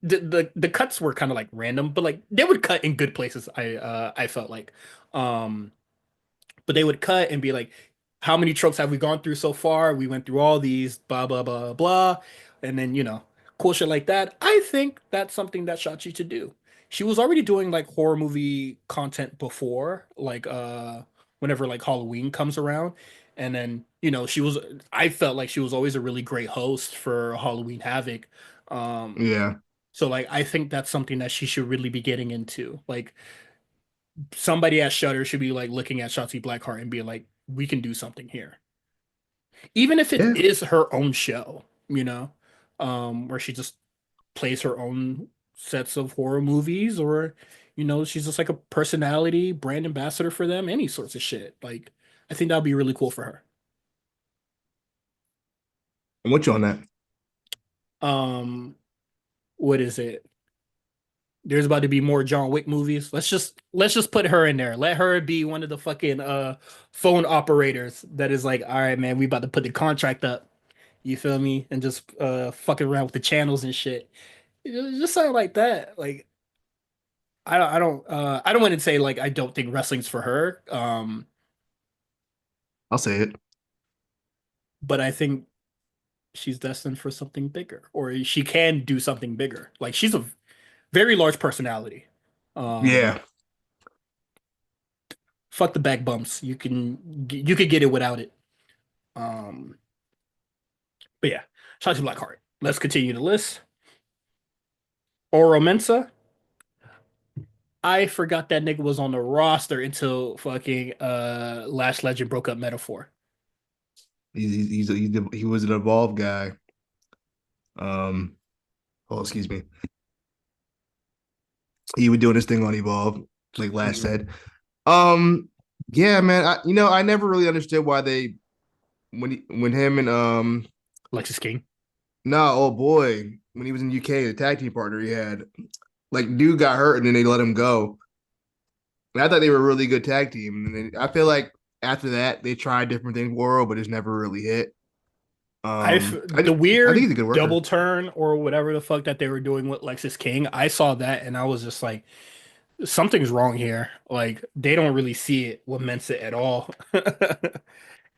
the cuts were kind of like random, but like they would cut in good places. I felt like, um, but they would cut and be like, "How many tropes have we gone through so far? We went through all these, blah blah blah blah," and then cool shit like that. I think that's something that Shotzi to do. She was already doing like horror movie content before, like whenever like Halloween comes around, and then she was. I felt like she was always a really great host for Halloween Havoc. Um, Yeah, so like I think that's something that she should really be getting into. Like somebody at Shutter should be like looking at Shotzi Blackheart and be like, we can do something here. Even if it yeah. is her own show, where she just plays her own sets of horror movies, or she's just like a personality, brand ambassador for them, any sorts of shit. Like I think that'd be really cool for her. I'm with you on that. Um, what is it? There's about to be more John Wick movies. Let's just put her in there. Let her be one of the fucking phone operators that is like, all right, man, we about to put the contract up. You feel me? And just fucking around with the channels and shit. Just something like that. Like I don't want to say like I don't think wrestling's for her. I'll say it. But I think she's destined for something bigger, or she can do something bigger. Like she's a very large personality. Um, Yeah. Fuck the back bumps. You could get it without it. Um, but yeah, shout out to Blackheart. Let's continue the list. Oro Mensa. I forgot that nigga was on the roster until fucking Lash Legend broke up Metaphor. He was an evolved guy. Um, oh, excuse me. He was doing his thing on Evolve, like Lash Mhm. said. Um, yeah, man. I never really understood why they when him and Lexus King. no, oh boy, when he was in UK, the tag team partner he had, like, dude got hurt and then they let him go. And I thought they were a really good tag team. And then I feel like after that they tried different things world, but it's never really hit. The I think he's weird a good double worker. turn or whatever the fuck that they were doing with Lexus King. I saw that and I was just like, something's wrong here. Like they don't really see it with Mensa at all.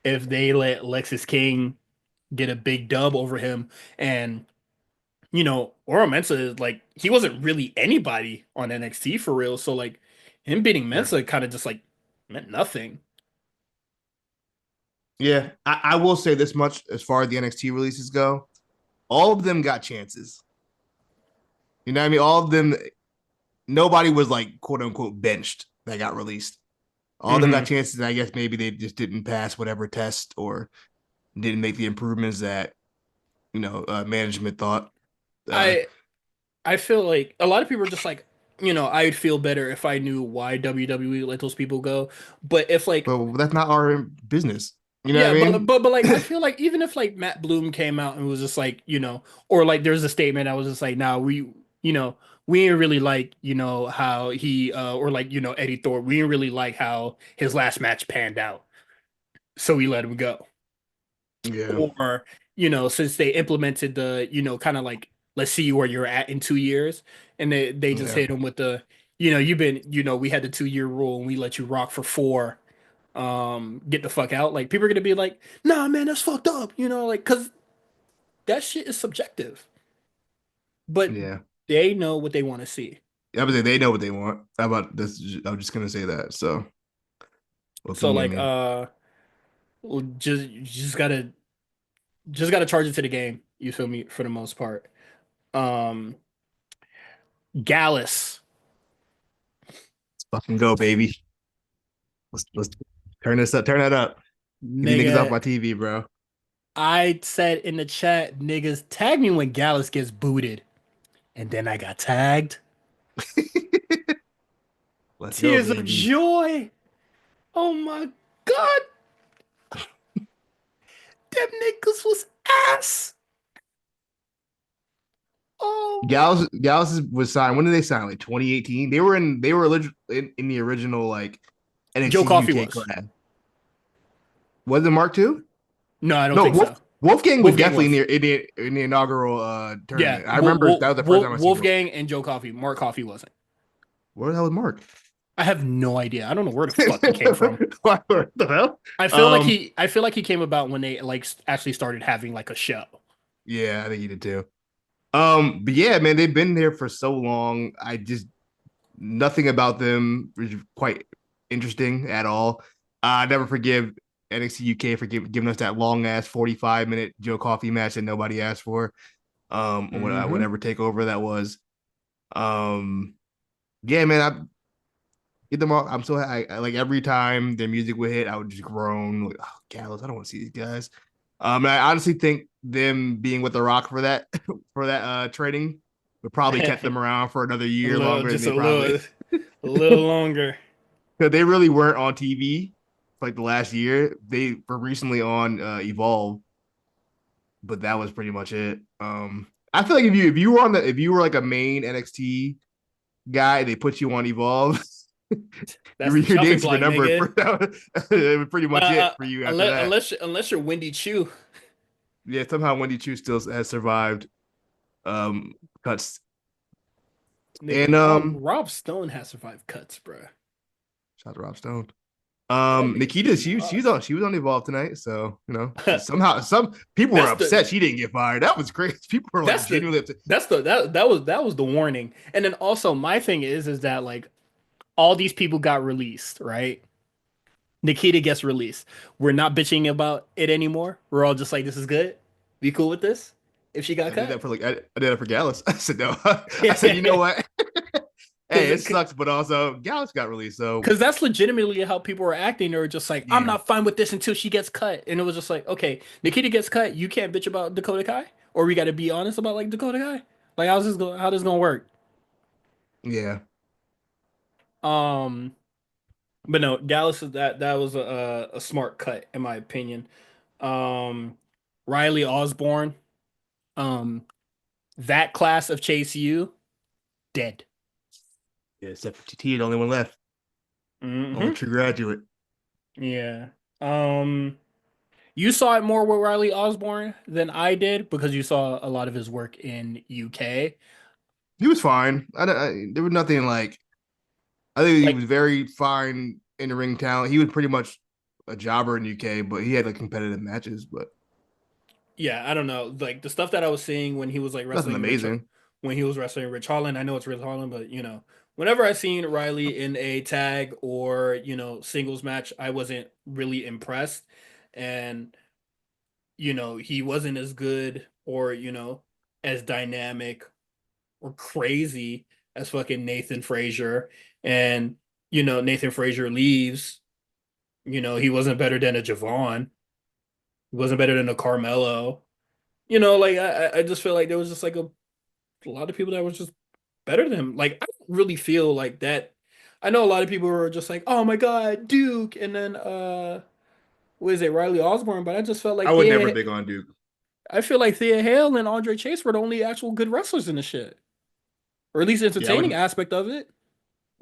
If they let Lexus King get a big dub over him, and Oro Mensa is like he wasn't really anybody on NXT for real. So like him beating Yeah. Mensa kind of just like meant nothing. Yeah, I will say this much as far as the NXT releases go. All of them got chances. You know what I mean? All of them, nobody was like quote unquote benched that got released. All of them got Hmm. chances. And I guess maybe they just didn't pass whatever test or didn't make the improvements that management thought. Uh, I I feel like a lot of people are just like, I'd feel better if I knew why WWE let those people go. But if like, but that's not our business. You know what yeah, I but mean? but but like, I feel like even if like Matt Bloom came out and was just like, or like there's a statement that was just like, nah, you know, we didn't really like, how he or like, Eddie Thorpe, we didn't really like how his last match panned out, so we let him go. Yeah, Or since they implemented the kind of like let's see where you're at in 2 years, and they just yeah, hit them with the you've been we had the 2 year rule and we let you rock for four, get the fuck out. Like people are gonna be like, nah man, that's fucked up, like because that shit is subjective, but yeah. they know what they want to see. I would say they know what they want. How about this? I'm just gonna say that. So what can So you give like me? well, just gotta charge it to the game, you feel me, for the most part. um Gallus, Let's fucking go, baby. Let's turn this up. Turn that up. Get these niggas off nigga, my TV, bro. I said in the chat, niggas, tag me when Gallus gets booted. And then I got tagged. Let's go, Tears of baby. joy. Oh my God. Them niggas was ass. Oh, Gallus was signed. When did they sign? Like 2018. They were in the original like Joe NXT Coffey UK was. class. Was it Mark II? No, I don't No, think so. Wolfgang was Wolfgang definitely was. in the inaugural Yeah, tournament. I remember that was the first time I seen him. Wolfgang and Joe Coffey. Mark Coffey wasn't. Where the hell was Mark? I have no idea. I don't know where the fuck he came from. What the hell? I feel like he came about when they like actually started having like a show. Yeah, I think he did too. But yeah, man, they've been there for so long. I just nothing about them is quite interesting at all. I never forgive NXT UK for giving us that long ass 45-minute Joe Coffey match that nobody asked for. Hmm. Whatever takeover that was. Um, yeah, man, I get them all. I'm so like every time their music would hit, I would just groan like, oh, Gallows, I don't want to see these guys. And I honestly think them being with The Rock for that for that trading would probably kept them around for another A year little, longer than just they probably a little longer. because they really weren't on TV for like the last year. They were recently on Evolve, but that was pretty much it. I feel like if you were like a main NXT guy, they put you on Evolve. That's the Your chopping days were block, numbered. nigga. It was pretty much it for you after that. Unless you're Wendy Chu, Yeah, somehow Wendy Chu still has survived cuts. nigga. And Rob Stone has survived cuts, bruh. shout out to Rob Stone. That nigga Nikita, eating hard. she was on Evolve tonight, so somehow some people were That's upset the she didn't get fired. That was crazy. People were like that's the genuinely upset. that's the that was the warning. And then also my thing is that like all these people got released, right? Nikita gets released. We're not bitching about it anymore. We're all just like, this is good. Be cool with this. If she got I did cut, that for I did that for Gallus. I said no. I said you know because what? Hey, it sucks, but also Gallus got released, so that's legitimately how people were acting. They were just like, I'm yeah, not fine with this until she gets cut. And it was just like, okay, Nikita gets cut. You can't bitch about Dakota Kai, or we got to be honest about like Dakota Kai. Like, how this gonna work? yeah. Um, but no, Gallus is that was a smart cut in my opinion. Um, Riley Osborne, um, that class of Chase U dead. Yeah, except for TT, the only one left. Only Hmm. true graduate. Yeah. Um, you saw it more with Riley Osborne than I did because you saw a lot of his work in UK. He was fine. There was nothing like. I think he Like, was very fine in the ring talent. He was pretty much a jobber in UK, but he had like competitive matches, but yeah, I don't know. Like the stuff that I was seeing when he was like nothing wrestling amazing. when he was wrestling Rich Holland, I know it's Rich Holland, but whenever I seen Riley in a tag or, singles match, I wasn't really impressed. And, he wasn't as good or, as dynamic or crazy as fucking Nathan Frazier. And, Nathan Frazier leaves, he wasn't better than a Javon. He wasn't better than a Carmelo. Like I just feel like there was just like a lot of people that was just better than him. Like I don't really feel like that. I know a lot of people were just like, "Oh my God, Duke," and then what is it, Riley Osborne? But I just felt I like was never big on Duke. I feel like Thea Hale and Andre Chase were the only actual good wrestlers in the shit, or at least Yeah, entertaining aspect of it.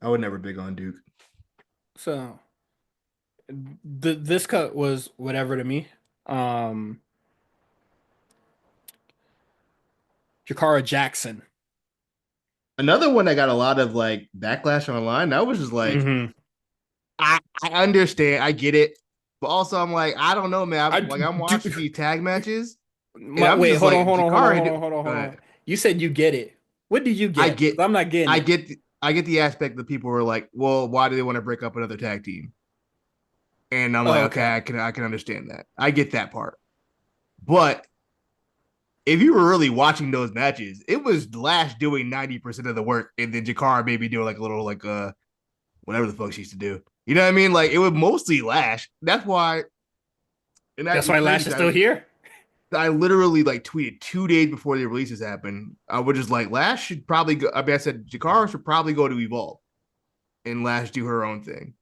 I would never big on Duke. So this cut was whatever to me. Um, Jakara Jackson. Another one that got a lot of like backlash online. That was just like Hmm. I understand, I get it, but also I'm like I don't know, man. I I'm do. watching these tag matches, and My I'm wait, just hold on, like hold on, hold on, hold Jakara. on, hold on, hold Uh, on. You said you get it. What do you I get? get, Because I'm not getting it. I get the aspect that people were like, well, why do they want to break up another tag team? And I'm like, Oh, okay, okay. I can understand that. I get that part, but if you were really watching those matches, it was Lash doing 90% of the work, and then Jakara maybe doing like a little like whatever the fuck she used to do. You know what I mean? Like it was mostly Lash. That's why, and that That's was why crazy Lash is because still here. I literally like tweeted 2 days before the releases happened. I was just like, Lash should probably go. I mean, I said Jakara should probably go to Evolve and Lash do her own thing.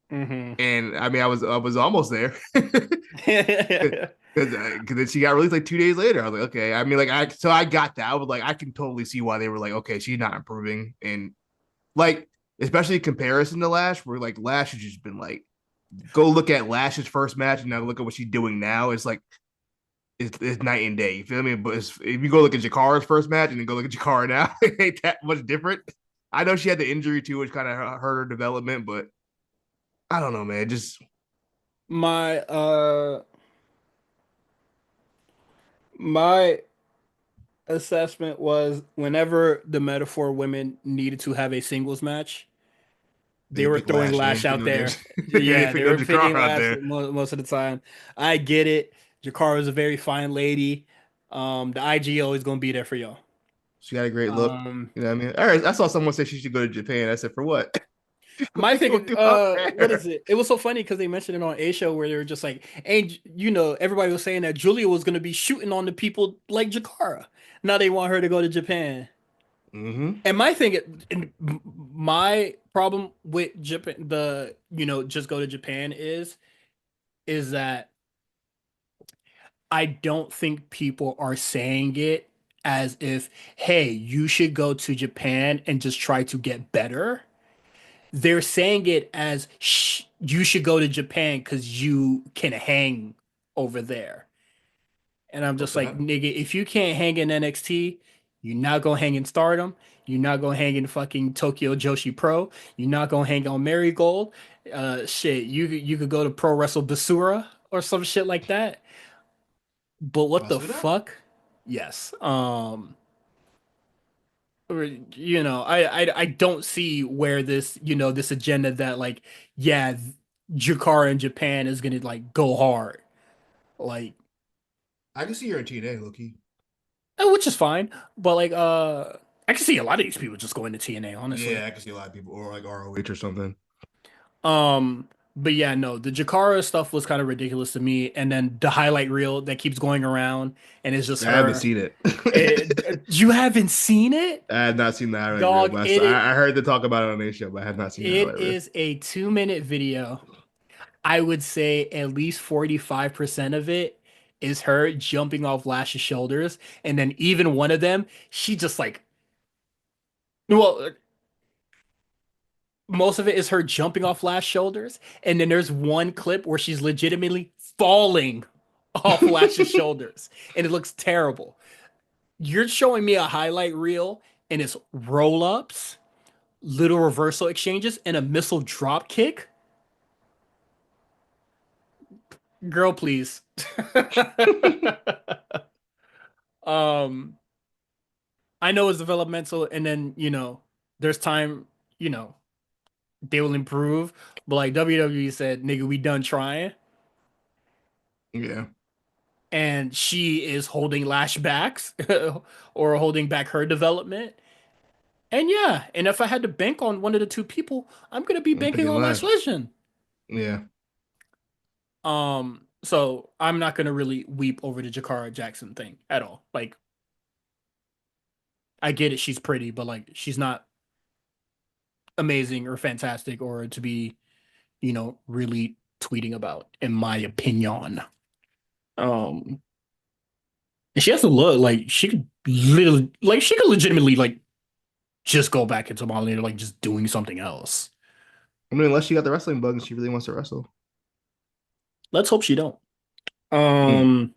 Hmm. And I mean, I was almost there because then she got released like 2 days later. I was like, okay. I mean, like I got that. I was like, I can totally see why they were like, okay, she's not improving, and like especially in comparison to Lash, where like Lash has just been like, go look at Lash's first match and now look at what she's doing now. It's like it's night and day. You feel me? But if you go look at Jakara's first match and then go look at Jakara now, it ain't that much different. I know she had the injury too, which kind of hurt her development, but I don't know, man. Just My my assessment was whenever the Metaphor women needed to have a singles match, they they were pick throwing Lash. They Lash didn't pick out no damn. there. They didn't Yeah, pick they no were picking Jakara out Lash there. most of the time. I get it. Jakara is a very fine lady. The IG always gonna be there for y'all. She got a great look. Um, You know what I mean? All right, I saw someone say she should go to Japan. I said, for what? What My you thing gonna is, do out what is there? it? It was so funny because they mentioned it on A Show where they were just like, and everybody was saying that Giulia was gonna be shooting on the people like Jakara. Now they want her to go to Japan. Mm-hmm. And my thing, and my problem with Japan, the just go to Japan is that I don't think people are saying it as if, hey, you should go to Japan and just try to get better. They're saying it as you should go to Japan because you can hang over there. And I'm just like, Okay. nigga, if you can't hang in NXT, you're not gonna hang in Stardom. You're not gonna hang in fucking Tokyo Joshi Pro. You're not gonna hang on Marigold. Shit, you could go to Pro Wrestle Basura or some shit like that. But what the Basura? fuck? Yes. I don't see where this agenda that like, yeah, Jakara in Japan is gonna like go hard, like, I can see her in TNA, Loki. which is fine, but like, I can see a lot of these people just going to TNA, honestly. Yeah, I can see a lot of people, or like ROH or something. Um, but yeah, no, the Jakara stuff was kind of ridiculous to me, and then the highlight reel that keeps going around, and it's just I haven't her. seen it. You haven't seen it, I have not seen the highlight reel, dog? but I heard them talk about it on a show, but I have not seen the It highlight reel. is a 2 minute video. I would say at least 45% of it is her jumping off Lash's shoulders. And then even one of them, she just like, well, most of it is her jumping off Lash's shoulders. And then there's one clip where she's legitimately falling off Lash's shoulders. And it looks terrible. You're showing me a highlight reel and it's roll ups, little reversal exchanges and a missile drop kick. Girl, please. um, I know it's developmental, and then there's time, you know, they will improve. But like WWE said, nigga, we done trying. Yeah. And she is holding lashbacks or holding back her development. And yeah, and if I had to bank on one of the two people, I'm gonna be I'm banking picking on Lash Lash. Legend. Yeah. So I'm not gonna really weep over the Jakara Jackson thing at all. Like, I get it, she's pretty, but like she's not amazing or fantastic or to be, really tweeting about, in my opinion. Um, and she has to look like she could legitimately like just go back into modeling or like just doing something else. I mean, unless she got the wrestling bug and she really wants to wrestle. Let's hope she don't. Hmm. Um,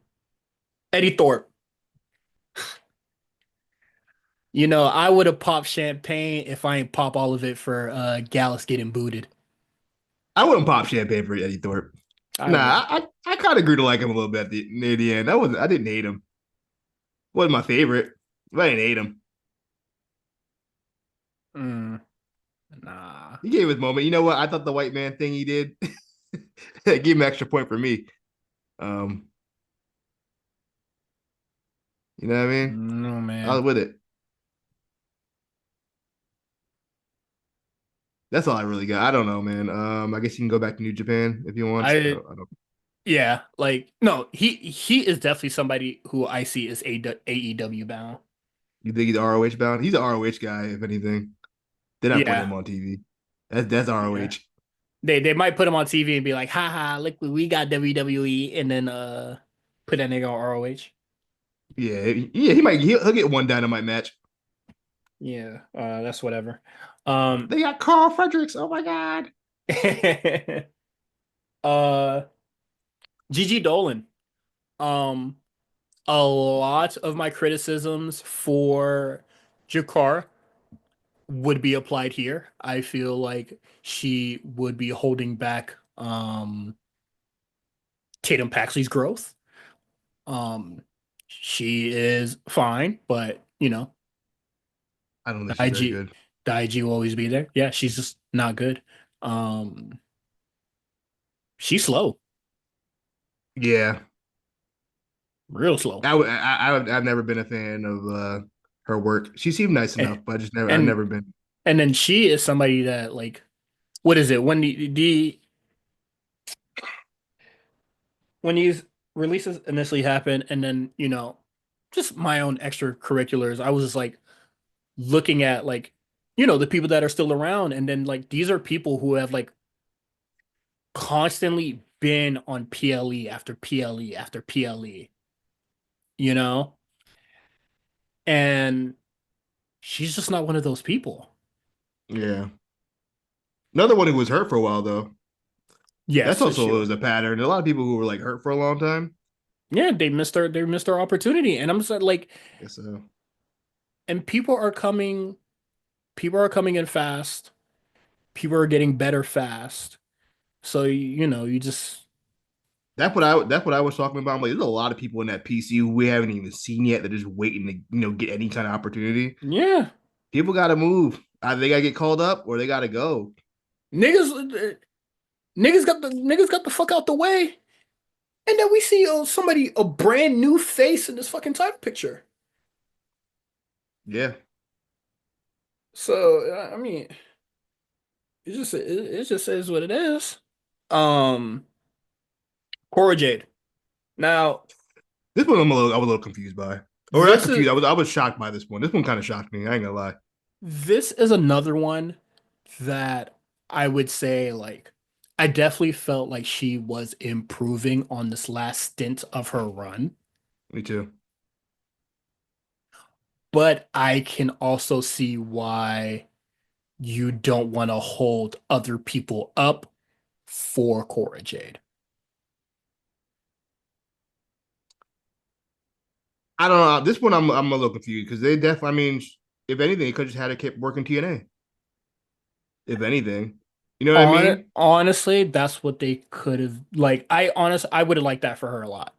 Eddie Thorpe. I would have popped champagne if I ain't pop all of it for Gallus getting booted. I wouldn't pop champagne for Eddie Thorpe. I Nah, would. I kind of grew to like him a little bit near the end. I didn't hate him. Wasn't my favorite, but I didn't hate him. Mm, nah. He gave his moment. You know what? I thought the white man thing he did gave him an extra point for me. Um, you know what I mean? No, I was man. with it. That's all I really got. I don't know, man. I guess you can go back to New Japan if you want. I Yeah, like no, he is definitely somebody who I see as AEW bound. You think he's ROH bound? He's an ROH guy, if anything. They're not putting Yeah, him on TV. That's yeah. ROH. They might put him on TV and be like, haha, look, we got WWE, and then put that nigga on ROH. Yeah, yeah. He'll get one Dynamite match. Yeah, that's whatever. Um, They got Carl Fredericks. Oh my god. uh, Gigi Dolan. Um, a lot of my criticisms for Jakar would be applied here. I feel like she would be holding back Tatum Paxley's growth. Um, she is fine, but I don't the think she's very IG good. the IG will always be there. Yeah, she's just not good. Um, she's slow, Yeah, real slow. I've never been a fan of her work. She seemed nice And enough, but I've and never been. and then she is somebody that like what is it when when these releases initially happened and then just my own extracurriculars, I was just like looking at like the people that are still around, and then like these are people who have like constantly been on PLE after PLE after PLE, you know? And she's just not one of those people. Yeah, another one who was hurt for a while though. That's Yes, she also was. was a pattern. A lot of people who were like hurt for a long time. Yeah, they missed their opportunity. And I'm just like, I guess so. and people are coming in fast. People are getting better fast. So you just That's what I was talking about. I'm like, there's a lot of people in that PC who we haven't even seen yet. They're just waiting to get any kind of opportunity. yeah. People got to move. Either they got to get called up or they got to go. Niggas niggas got the fuck out the way. And then we see a brand new face in this fucking title picture. Yeah, So I mean, it just is what it is. Um, Cora Jade. Now this one I was a little confused by, or not this is confused. I was shocked by this one. This one kind of shocked me. I ain't gonna lie. this is another one that I would say like I definitely felt like she was improving on this last stint of her run, Me too. but I can also see why you don't want to hold other people up for Cora Jade. I don't know. This one I'm a little confused because they definitely. I mean, if anything, they could just had to keep working TNA. if anything. You know what I mean? Honestly, that's what they could have like. I would have liked that for her a lot.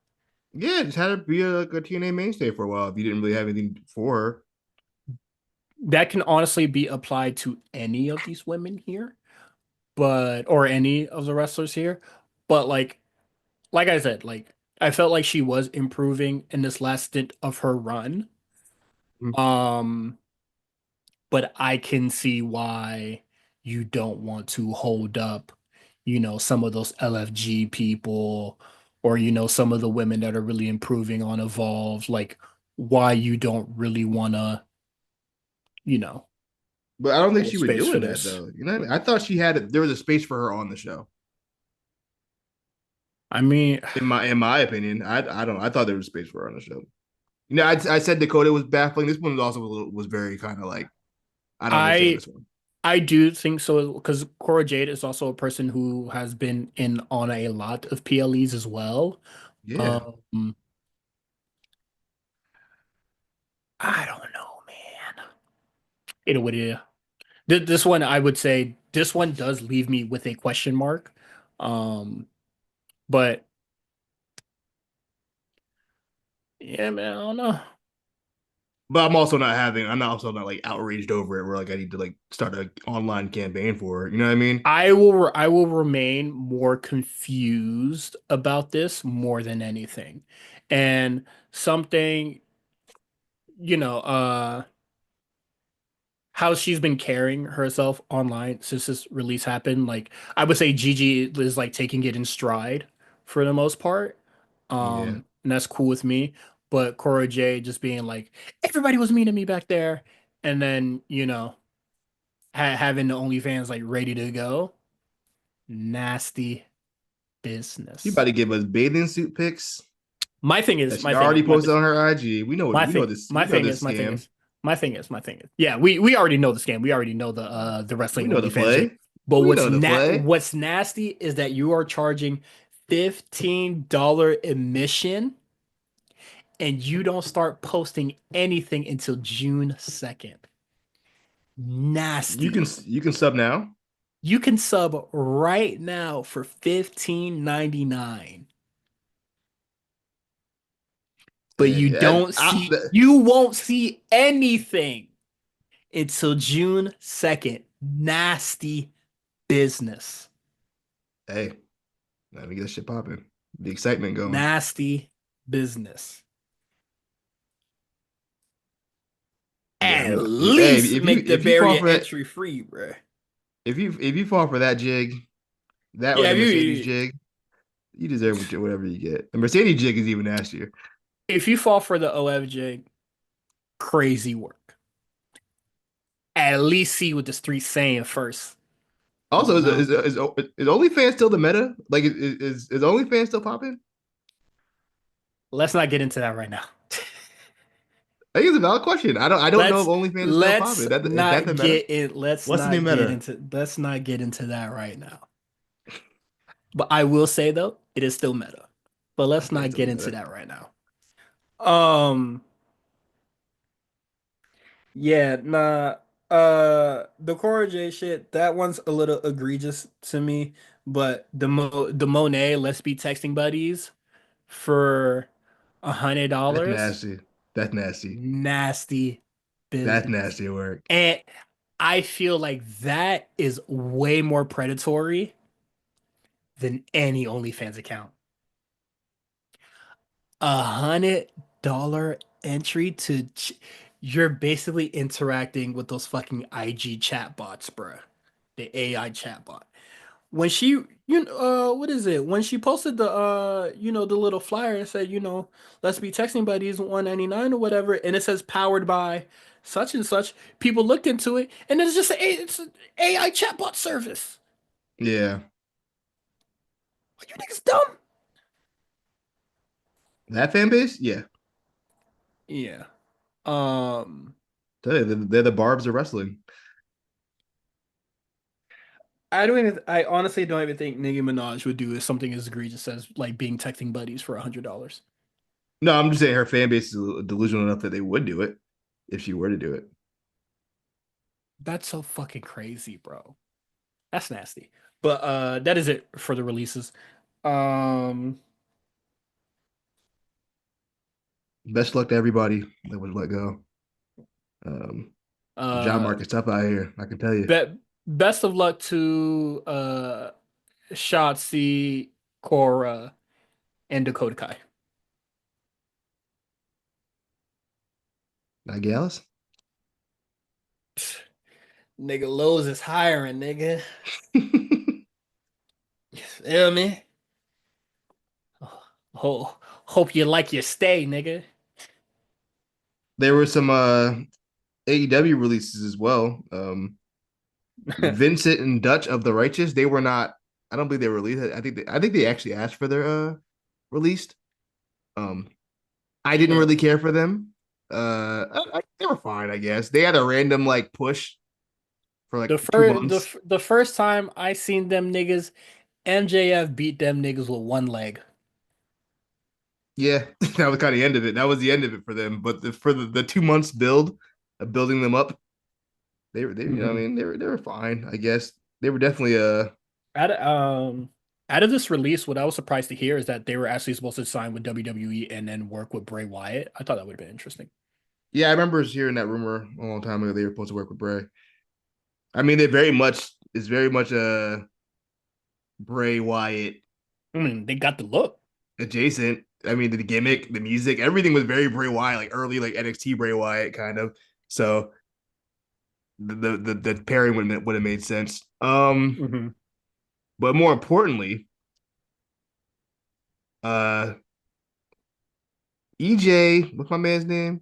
Yeah, just had her be like a TNA mainstay for a while if you didn't really have anything for her. That can honestly be applied to any of these women here, but or any of the wrestlers here. But like I said, like I felt like she was improving in this last stint of her run. Mm. Um, but I can see why you don't want to hold up, some of those LFG people or some of the women that are really improving on Evolve, like why you don't really want to, you know, But I don't think hold she was space for doing that this. though. You know what I mean? I thought she had there was a space for her on the show. I mean, In my opinion, I don't. I thought there was space for her on the show. You know, I said Dakota was baffling. This one was also was very kind of like I don't understand I this one. I do think so because Cora Jade is also a person who has been in on a lot of PLEs as well. Yeah, Um, I don't know, man. It would, yeah. This one, I would say, this one does leave me with a question mark. Um, but yeah, man, I don't know. but I'm also not having. I'm also not like outraged over it. Where like I need to like start an online campaign for her. You know what I mean? I will remain more confused about this more than anything. And something, you know, how she's been carrying herself online since this release happened. Like I would say Gigi is like taking it in stride for the most part. Yeah. And that's cool with me. But Cora J just being like, everybody was mean to me back there. And then, having the OnlyFans like ready to go. Nasty She about business. to give us bathing suit pics My thing is, that she my thing is, already posted on her IG. We know it. my We know thing, this. my We know thing is, this my thing scam. is, my thing is. Yeah, we already know the scam. We already know the We wrestling know the OnlyFans shit. play. But We know the play. what's nasty is that you are charging $15 admission and you don't start posting anything until June 2nd. Nasty. You can sub now. You can sub right now for 15.99, but Hey, you won't see anything until June 2nd. Nasty business. hey, let me get this shit popping. The excitement going. Nasty business. Yeah, At hey, least make the if you fall barrier for that entry free, bruh. if you fall for that jig, that or Yeah, the Mercedes jig, you deserve whatever you get. The Mercedes jig is even nastier. if you fall for the OFJ, crazy work. At least see what the street's saying first. Also, You know? is OnlyFans still the meta? Like, is OnlyFans still popping? Let's not get into that right now. I think it's a valid question. I don't know if Let's OnlyFans is still popping. let's Is that the not meta? get in What's the new meta? let's not get into that right now. But I will say though, it is still meta. But let's Okay, not it's still get the into meta. that right now. Um, yeah, nah. The Cora J shit, that one's a little egregious to me. But the Monet Let's Be Texting Buddies for That's $100, nasty. That's nasty. nasty That's business. nasty work. And I feel like that is way more predatory than any OnlyFans account. $100 entry you're basically interacting with those fucking IG chatbots, bruh. The AI chatbot. When what is it? When she posted the little flyer and said, let's be texting buddies 199 or whatever, and it says powered by such and such, people looked into it, and it's an AI chatbot service. Yeah, Are you niggas dumb? that fan base. Yeah, Yeah. Um, tell you, they're the barbs of wrestling. I honestly don't even think Nicki Minaj would do something as egregious as like being texting buddies for $100. No, I'm just saying her fan base is delusional enough that they would do it if she were to do it. That's so fucking crazy, bro. That's nasty. But that is it for the releases. Um Best luck to everybody that was let go. Um, the job uh market's tough out here. I can tell you. best of luck to Shotzi, Cora, and Dakota Kai. I guess. Nigga, Lowe's is hiring, nigga. You feel me? Oh, hope you like your stay, nigga. There were some AEW releases as well. Vincent and Dutch of the Righteous. They were not. I don't believe they were released. I think they actually asked for their released. Um, I didn't Uh, really care for them. They were fine, I guess. They had a random like push for like the 2 months. the first time I seen them niggas, MJF beat them niggas with one leg. Yeah, that was kind of the end of it. That was the end of it for them. But for the 2 months build of building them up, they you know I Hmm. mean they were fine. I guess they were definitely Out of, out of this release, what I was surprised to hear is that they were actually supposed to sign with WWE and then work with Bray Wyatt. I thought that would have been interesting. yeah. I remember hearing that rumor a long time ago. They were supposed to work with Bray. I mean, they very much is very much a Bray Wyatt I mean, they got the look. adjacent. I mean, the gimmick, the music, everything was very Bray Wyatt, like early like NXT Bray Wyatt kind of. So the pairing would have made sense. Hmm. But more importantly, uh, EJ, what's my man's name?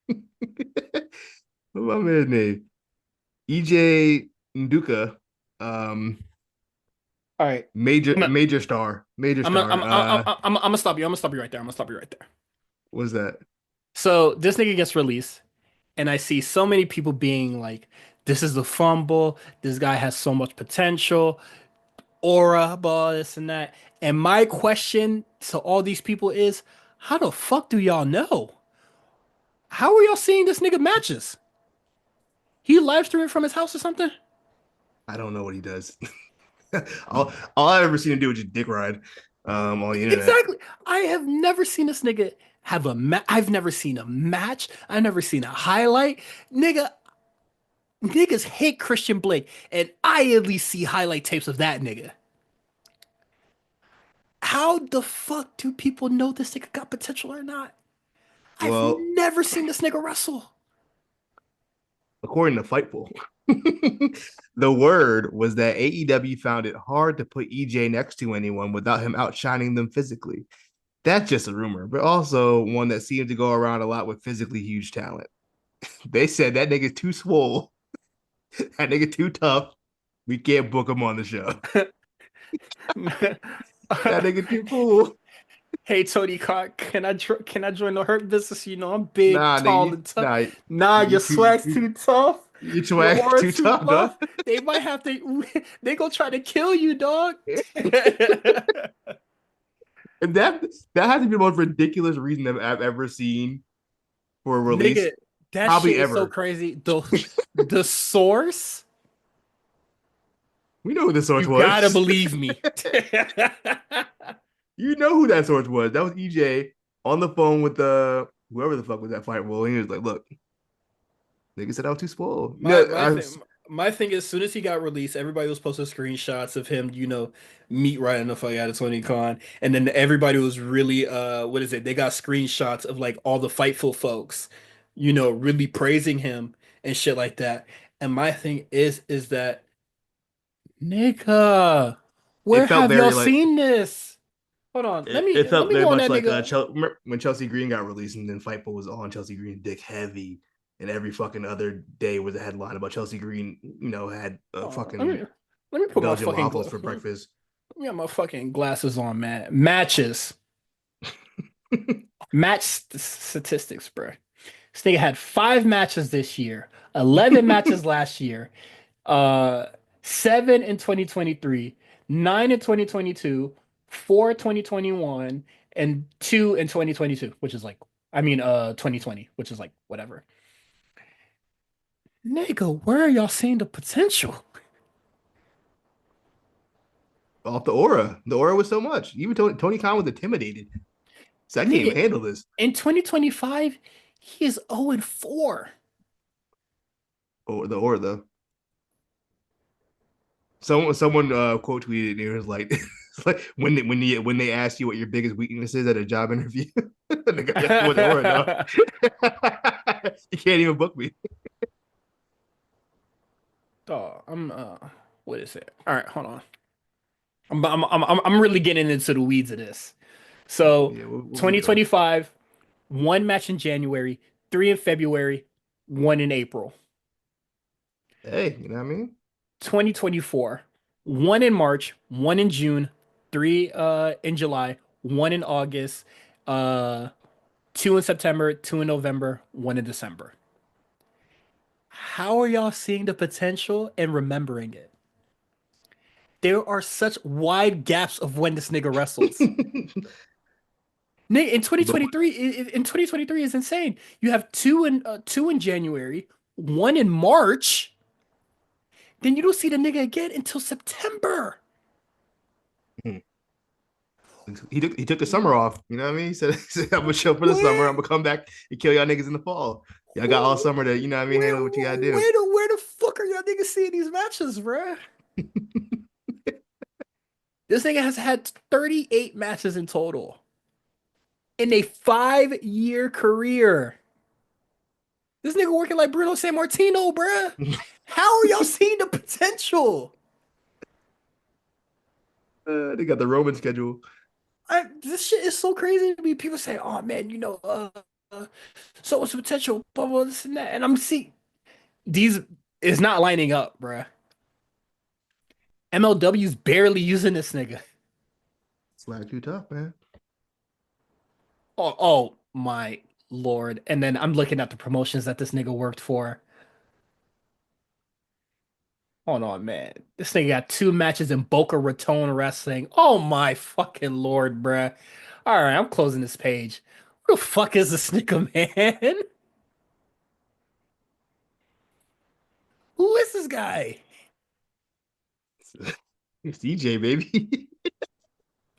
What's my man's name? EJ Nduka, um, All right. major I'm gonna, major star, major I'm gonna, star. I'm gonna stop you. I'm gonna stop you right there. I'm gonna stop you right there. What's that? So this nigga gets released, and I see so many people being like, "This is the fumble. This guy has so much potential, aura, blah, this and that." And my question to all these people is, how the fuck do y'all know? How are y'all seeing this nigga matches? He live streaming from his house or something? I don't know what he does. All I ever seen him do was just dick ride on the internet. Exactly. I have never seen this nigga have a I've never seen a match. I've never seen a highlight. Nigga, niggas hate Christian Blake, and I at least see highlight tapes of that nigga. How the fuck do people know this nigga got potential or not? I've Well, never seen this nigga wrestle. according to Fightful, the word was that AEW found it hard to put EJ next to anyone without him outshining them physically. That's just a rumor, but also one that seemed to go around a lot with physically huge talent. They said that nigga's too swole, that nigga too tough. We can't book him on the show. That nigga too cool. Hey Tony Khan, can I join the hurt business? You know I'm big, Nah, nigga, tall, and tough. nah, Nah, your swag's you too tough. you Your swag aura too too tough, dog. bluff. They might have to. They gonna try to kill you, dog. And that has to be the most ridiculous reason I've ever seen for a release, Nigga, that probably shit is so ever. crazy. The source, We know who the source you gotta was. believe me. You know who that source was. That was EJ on the phone with the whoever the fuck was that fight. Well, he was like, "Look, nigga said I was too spoiled." My No, my thing my thing is, as soon as he got released, everybody was posting screenshots of him, meat riding the fuck out of Tony Khan, and then everybody was really what is it? They got screenshots of like all the Fightful folks, really praising him and shit like that. And my thing is that nigga, where it felt have y'all very like seen this? Hold on, it let felt me very go on much that like nigga. when Chelsea Green got released, and then Fightful was on Chelsea Green dick heavy, and every fucking other day was a headline about Chelsea Green. Had fucking Let me put my Belgian fucking waffles for breakfast. let me have my fucking glasses on, man. Matches. Match statistics, bro. This nigga had 5 matches this year, 11 matches last year, uh, 7 in 2023, 9 in 2022, 4 in 2021, and 2 in 2022, which is like, 2020, which is like whatever. Nigga, where are y'all seeing the potential? off the aura. The aura was so much. Even Tony Khan was intimidated. So I can't even Nigga, handle this. in 2025, he is 0-4. Or the aura though. Someone quote tweeted and it was like, it's like when they ask you what your biggest weakness is at a job interview, and the guy asked you what the aura, dog. You can't even book me. Dog, what is it? All right, hold on. I'm really getting into the weeds of this. So, Yeah, we'll move it on. 2025, one match in January, three in February, one in April. Hey, you know what I mean? 2024, one in March, one in June, three in July, one in August, uh two in September, two in November, one in December. How are y'all seeing the potential and remembering it? There are such wide gaps of when this nigga wrestles. Nigga, in But 2023, in 2023 is insane. You have two in January, one in March, then you don't see the nigga again until September. he took the summer off. You know what I mean? He said I'm gonna show up for the summer. Where I'm gonna come back and kill y'all niggas in the fall. Y'all got all who summer to, you know what I mean, handle what you gotta do. where the fuck are y'all niggas seeing these matches, bruh? This nigga has had 38 matches in total in a 5-year career. This nigga working like Bruno San Martino, bruh. How are y'all seeing the potential? They got the Roman schedule. This shit is so crazy to me. People say, "Oh man, uh so much potential, blah blah this and that," and I'm seeing these is not lining up, bruh. MLW's barely using this nigga. Swag too tough, man. Oh my lord! And then I'm looking at the promotions that this nigga worked for. Hold on, man. This nigga got two matches in Boca Raton Wrestling. Oh my fucking lord, bruh. All right, I'm closing this page. Who the fuck is this nigga, man? Who is this guy? It's DJ, baby.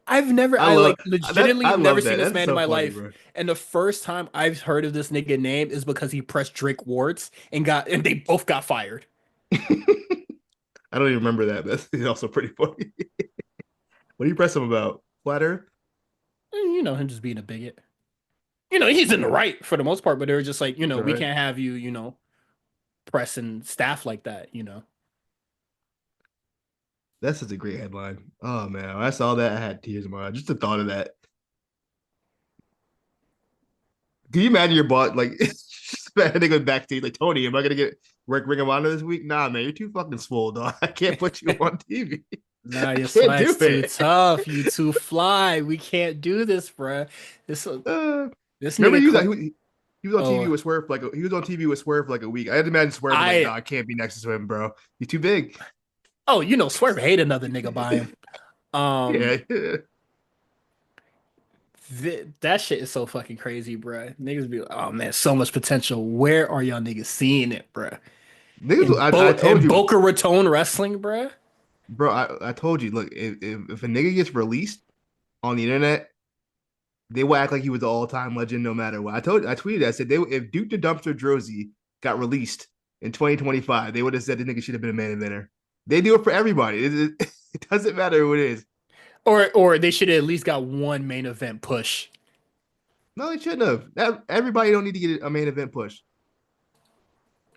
I I love like that. legitimately I have never love seen that. this That's man in so my funny, life. bro. And the first time I've heard of this nigga name is because he pressed Drake Wards and they both got fired. I don't even remember that. That's also pretty funny. What do you press him about? Flat Earth? You know, him just being a bigot. You know, he's in the right for the most part, but they're just like, That's all we right. can't have you, pressing staff like that. That's such a great headline. Oh man, when I saw that, I had tears in my eyes. Just the thought of that. Can you imagine your boss like they go backstage like Tony? Am I gonna get work Ring of Honor this week? Nah, man, you're too fucking swole, dog. I can't put you on TV. Nah, I your can't do swag's too it. tough. You too fly. We can't do this, bruh. This Uh, this remember nigga he was on TV oh with Swerve he was on TV with Swerve for like a week. I had to imagine Swerve was like, I nah, I can't be next to him, bro. He's too big. Swerve hate another nigga by him. Yeah. Um that shit is so fucking crazy, bruh. Niggas be like, oh man, so much potential. Where are y'all niggas seeing it, bruh? Niggas, I told In you, Boca Raton Wrestling, bruh? bro. I told you. Look, if a nigga gets released on the internet, they will act like he was an all time legend no matter what. I tweeted, I said if Duke the Dumpster Drozy got released in 2025, they would have said the nigga should have been a main eventer. They do it for everybody. It doesn't matter who it is. Or they should have at least got one main event push. No, they shouldn't have. Everybody don't need to get a main event push.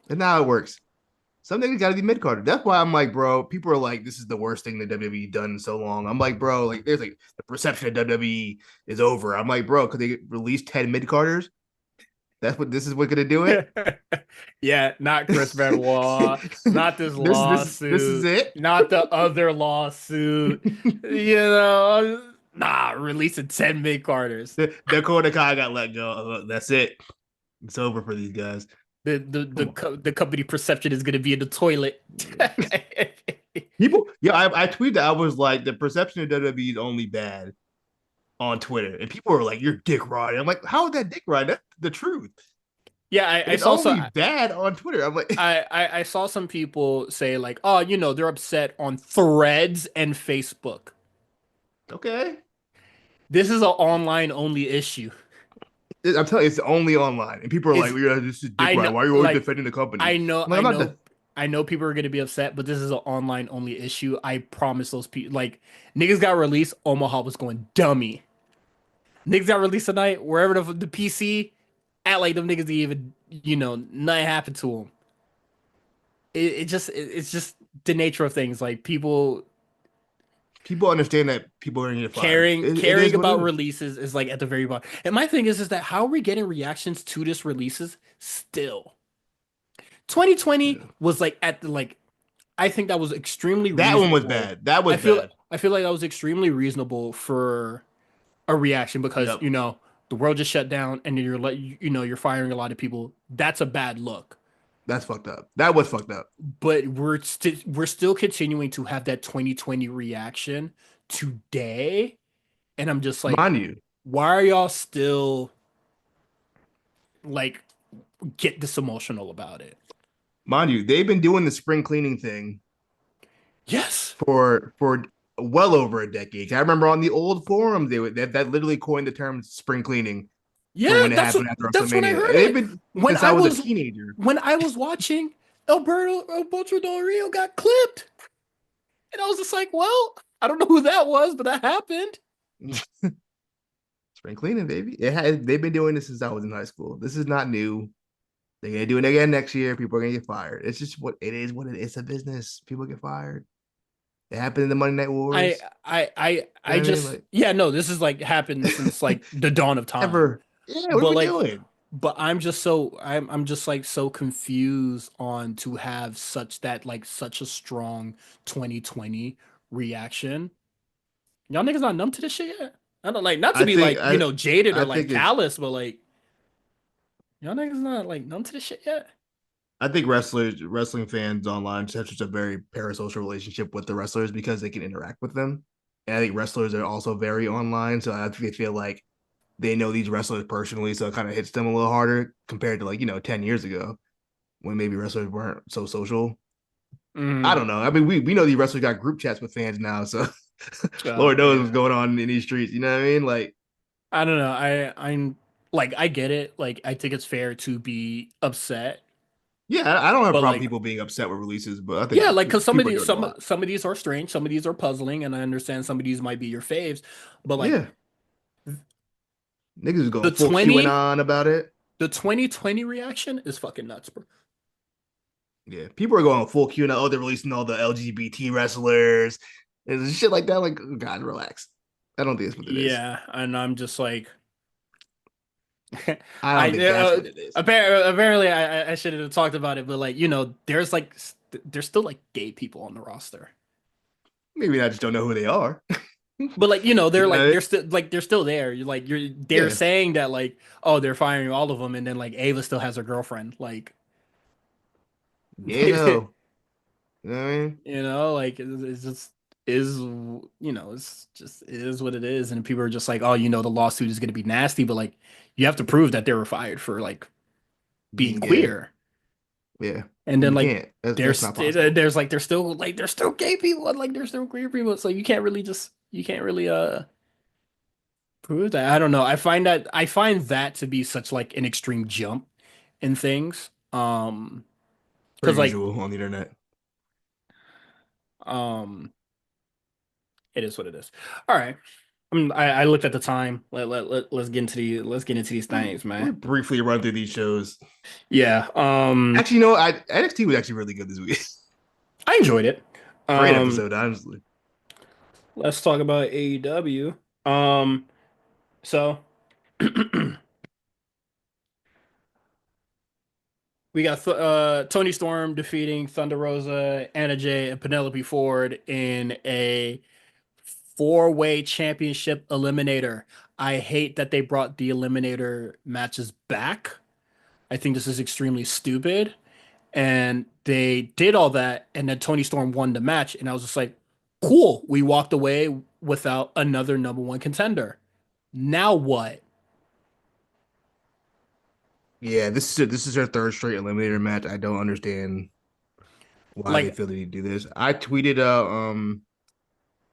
That's not how it works. Some niggas got to be mid carder. That's why I'm like, bro. People are like, this is the worst thing that WWE done in so long. I'm like, bro, like, there's like the perception of WWE is over. I'm like, bro, could they release 10 mid carders? That's what this is what gonna do it. Yeah, not Chris Benoit, not this This is lawsuit, it. not the other lawsuit. Nah, releasing 10 mid Carters. Dakota Kai got let go. That's it. It's over for these guys. Come on. The company perception is gonna be in the toilet. People, yeah, I tweeted that I was like, the perception of WWE is only bad on Twitter, and people were like, "You're dick riding." I'm like, "How is that dick riding? That's the truth. Yeah, It's only bad on Twitter." I'm like, I saw some people say like, oh, they're upset on Threads and Facebook. Okay. This is an online only issue. I'm telling you, it's only online, and people are like, It's "Yeah, this is dick I know ride. Why are you always like defending the company?" I know I'm like, I "I'm not know the I know people are gonna be upset, but this is an online only issue. I promise those people like niggas got released, Omaha was going dummy. Niggas got released tonight, wherever the PC act like them niggas didn't even nothing happened to them. It's just the nature of things. Like people people understand that people are gonna get fired. It caring is what it about is. releases is like at the very bottom. And my thing is that how are we getting reactions to this releases still? 2020 Yeah. was like at the like I think that was extremely That one was reasonable. bad. That was bad. I feel like that was extremely reasonable for a reaction because Yep. the world just shut down and you're like you're firing a lot of people. That's a bad look. That's fucked up. That was fucked up. But we're still continuing to have that 2020 reaction today, and I'm just like, Mind you, why are y'all still like get this emotional about it? they've been doing the spring cleaning thing Yes. for well over a decade. I remember on the old forums that literally coined the term spring cleaning for Yeah, when it happened after that's when I WrestleMania. heard And they've it. been When since I I was a was teenager. when I was watching Alberto Del Rio got clipped. And I was just like, well, I don't know who that was, but that happened. Spring cleaning, baby. They've been doing this since I was in high school. This is not new. They're gonna do it again next year. People are gonna get fired. It's just what it is. What it is. It's a business. People get fired. It happened in the Monday Night Wars. You I know what I mean? just Like yeah, no, this is like happened since like the dawn of time. ever. Yeah. What are But we like doing? I'm just like so confused on to have such a strong 2020 reaction. Y'all niggas not numb to this shit yet? I don't like not to I be think like, I jaded or I like think it's callous, but like y'all niggas not like numb to this shit yet? I think wrestling fans online have such a very parasocial relationship with the wrestlers because they can interact with them. And I think wrestlers are also very online, so I think they feel like they know these wrestlers personally, so it kind of hits them a little harder compared to 10 years ago when maybe wrestlers weren't so social. I Mm. don't know. I mean, we know these wrestlers got group chats with fans now, so Lord knows what's Yeah. going on in these streets. You know what I mean? Like, I don't know. I'm like I get it. Like I think it's fair to be upset, yeah, I don't have a but problem like people being upset with releases, but I think yeah, like because people are doing a lot. some of these are strange, some of these are puzzling, and I understand some of these might be your faves, but like Yeah, niggas is the going full 20 QAnon about it. the 2020 reaction is fucking nuts, bro. Yeah, people are going full QAnon. Oh, they're releasing all the LGBT wrestlers and shit like that. Like, oh, God, relax. I don't think that's what it is. Yeah, and I'm just like I don't I think that's what it is. apparently I shouldn't have talked about it, but like there's like there's still like gay people on the roster. Maybe I just don't know who they are. But like You they're know what I like mean? they're still there. They're Yeah, saying that like oh they're firing all of them, and then like Ava still has her girlfriend. Like gay as hell. You know what I mean? like it's just is it's just it is what it is, and people are just like oh the lawsuit is gonna be nasty, but like you have to prove that they were fired for like being Being gay. queer, Yeah, and and then you like can't. That's not possible. there's still gay people and like there's still queer people, so you can't really prove that. I don't know. I find that to be such like an extreme jump in things. Per Because like usual on the internet. um, it is what it is. All right. I looked at the time. Let's get into these things, We man. briefly run through these shows. Yeah. Actually, NXT was actually really good this week. I enjoyed it. Great Um, episode, honestly. let's talk about AEW. So we got Tony Storm defeating Thunder Rosa, Anna Jay, and Penelope Ford in a four-way championship eliminator. I hate that they brought the eliminator matches back. I think this is extremely stupid. And they did all that, and then Tony Storm won the match, and I was just like, cool. We walked away without another number one contender. Now what? Yeah, this is her third straight eliminator match. I don't understand why they Like, feel the need to do this.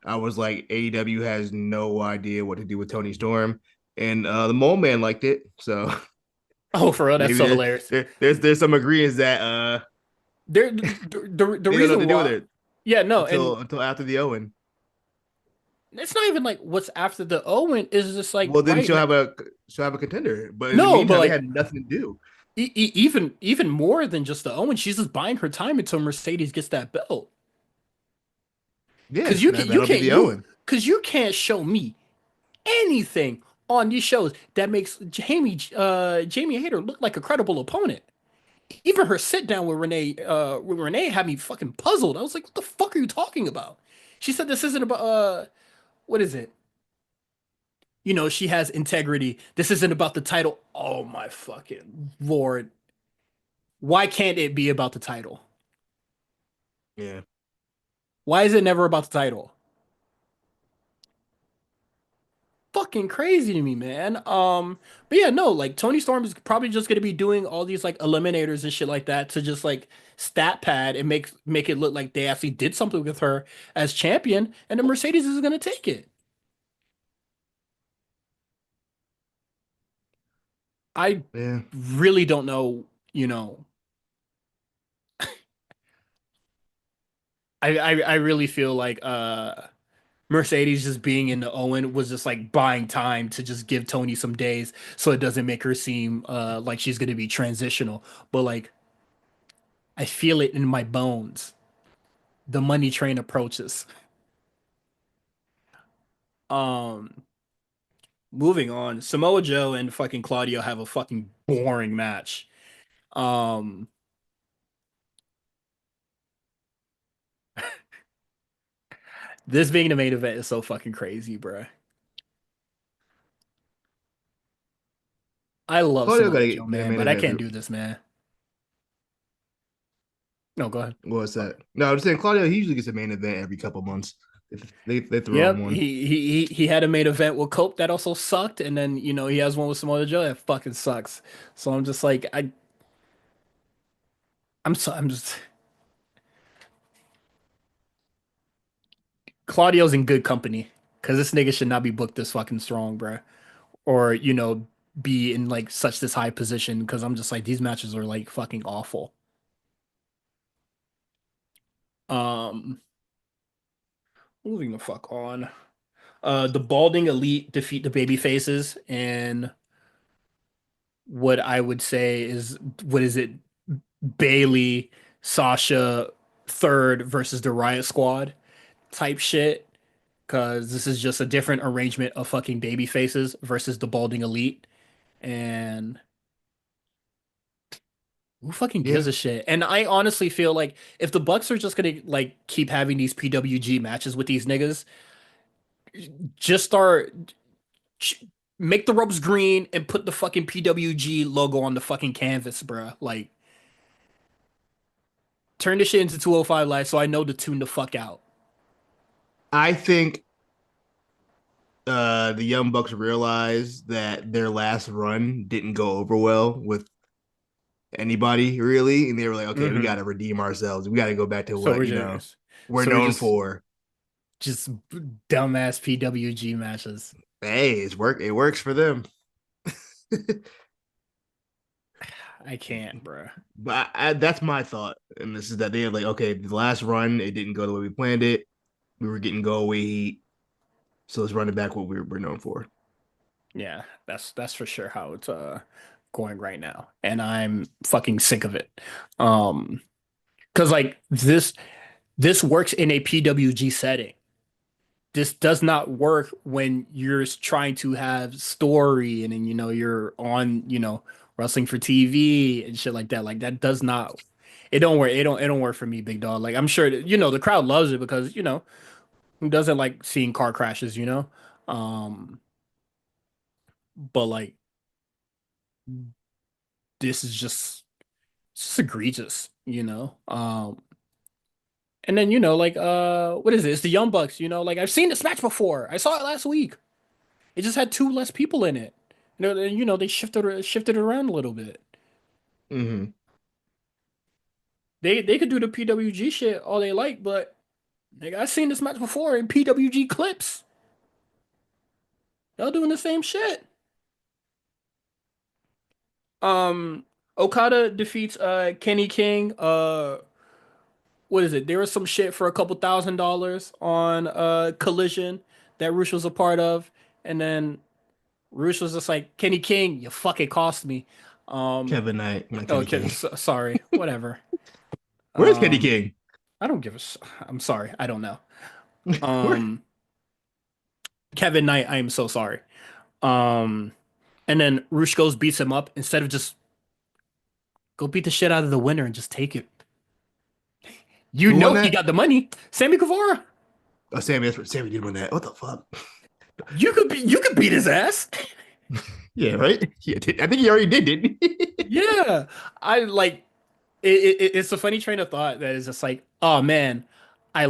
I was like, AEW has no idea what to do with Tony Storm, and the Mole Man liked it, so Oh, for real, that's maybe so hilarious. there's some agreements that The they don't know what to reason do with why, it yeah, no, and until after the Owen. it's not even like what's after the Owen is just like Well, then right now. she'll have a contender, but in the No, but meantime, they like had nothing to do. even more than just the Owen, she's just buying her time until Mercedes gets that belt. Yeah, Cause you that'll be can't the Owen. you can't show me anything on these shows that makes Jamie Hayter look like a credible opponent. Even her sit down with Renee had me fucking puzzled. I was like, what the fuck are you talking about? She said this isn't about what is it? You know, she has integrity. This isn't about the title. Oh my fucking lord. Why can't it be about the title? Yeah, Why is it never about the title? Fucking crazy to me, man. But yeah, no, like Tony Storm is probably just gonna be doing all these like eliminators and shit like that to just like stat pad and make it look like they actually did something with her as champion, and the Mercedes is gonna take it. I yeah. really don't know, you know. I really feel like Mercedes just being in the Owen was just like buying time to just give Tony some days so it doesn't make her seem like she's gonna be transitional. But like I feel it in my bones. The money train approaches. Um, moving on. Samoa Joe and fucking Claudio have a fucking boring match. Um, this being the main event is so fucking crazy, bruh. I love Claudio got Samoa to Joe, get a man, main but I event. can't do this, man. No, go ahead. What's that? No, I'm just saying Claudio. He usually gets a main event every couple months. They throw him Yep, one. he had a main event with Cope that also sucked, and then you know he has one with Samoa Joe that fucking sucks. So I'm just like I'm just Claudio's in good company because this nigga should not be booked this fucking strong, bruh. Or you know be in like such this high position because I'm just like these matches are like fucking awful. Um, moving the fuck on. The Balding Elite defeat the baby faces and what I would say is what is it? Bailey, Sasha third versus the Riot Squad type shit. Cause this is just a different arrangement of fucking baby faces versus the Balding Elite. And who fucking gives Yeah, a shit? And I honestly feel like if the Bucks are just gonna like keep having these PWG matches with these niggas, just ch- make the ropes green and put the fucking PWG logo on the fucking canvas, bruh. Like turn this shit into 205 Live so I know to tune the fuck out. I think the Young Bucks realized that their last run didn't go over well with anybody really, and they were like, okay, we got Hmm. to redeem ourselves. We got to go back to So what we're just we're so we're known for. just dumbass PWG matches. Hey, It works for them. I can't, bruh. But that's my thought, and this is that they had like, okay, the last run it didn't go the way we planned it. We were getting go away heat, so let's run it back what we're known for. Yeah, that's for sure how it's going right now. And I'm fucking sick of it. Um, because like this works in a PWG setting. This does not work when you're trying to have story and then you know you're on, you know, wrestling for TV and shit like that. Like that does not it don't work. It don't work for me, big dog. Like I'm sure that, you know, the crowd loves it because, you know, who doesn't like seeing car crashes, you know? Um, but like this is just egregious, you know? And then, you know, like what is it? It's the Young Bucks, you know, like I've seen this match before. I saw it last week. It just had two less people in it. You know, they shifted it around a little bit. Mm-hmm. They could do the PWG shit all they like, but Nigga, I seen this match before in PWG clips. Y'all doing the same shit. Um, Okada defeats Kenny King. What is it? There was some shit for a couple $1,000 on Collision that Rush was a part of, and then Rush was just like, Kenny King, you fucking cost me. Um, Kevin Knight, not Kenny okay, King. sorry, whatever. Where's Kenny Um, King? I don't give a. I'm sorry, I don't know. Where? Um, Kevin Knight, I am so sorry. Um, and then Rush goes beats him up instead of just go beat the shit out of the winner and just take it. You Who won know he that? got the money. Sammy Guevara. Oh, Sammy. That's what Sammy did win that. What the fuck? You could beat his ass. Yeah, right. Yeah, I think he already did, didn't he? Yeah. I like it's a funny train of thought that is just like, oh man, I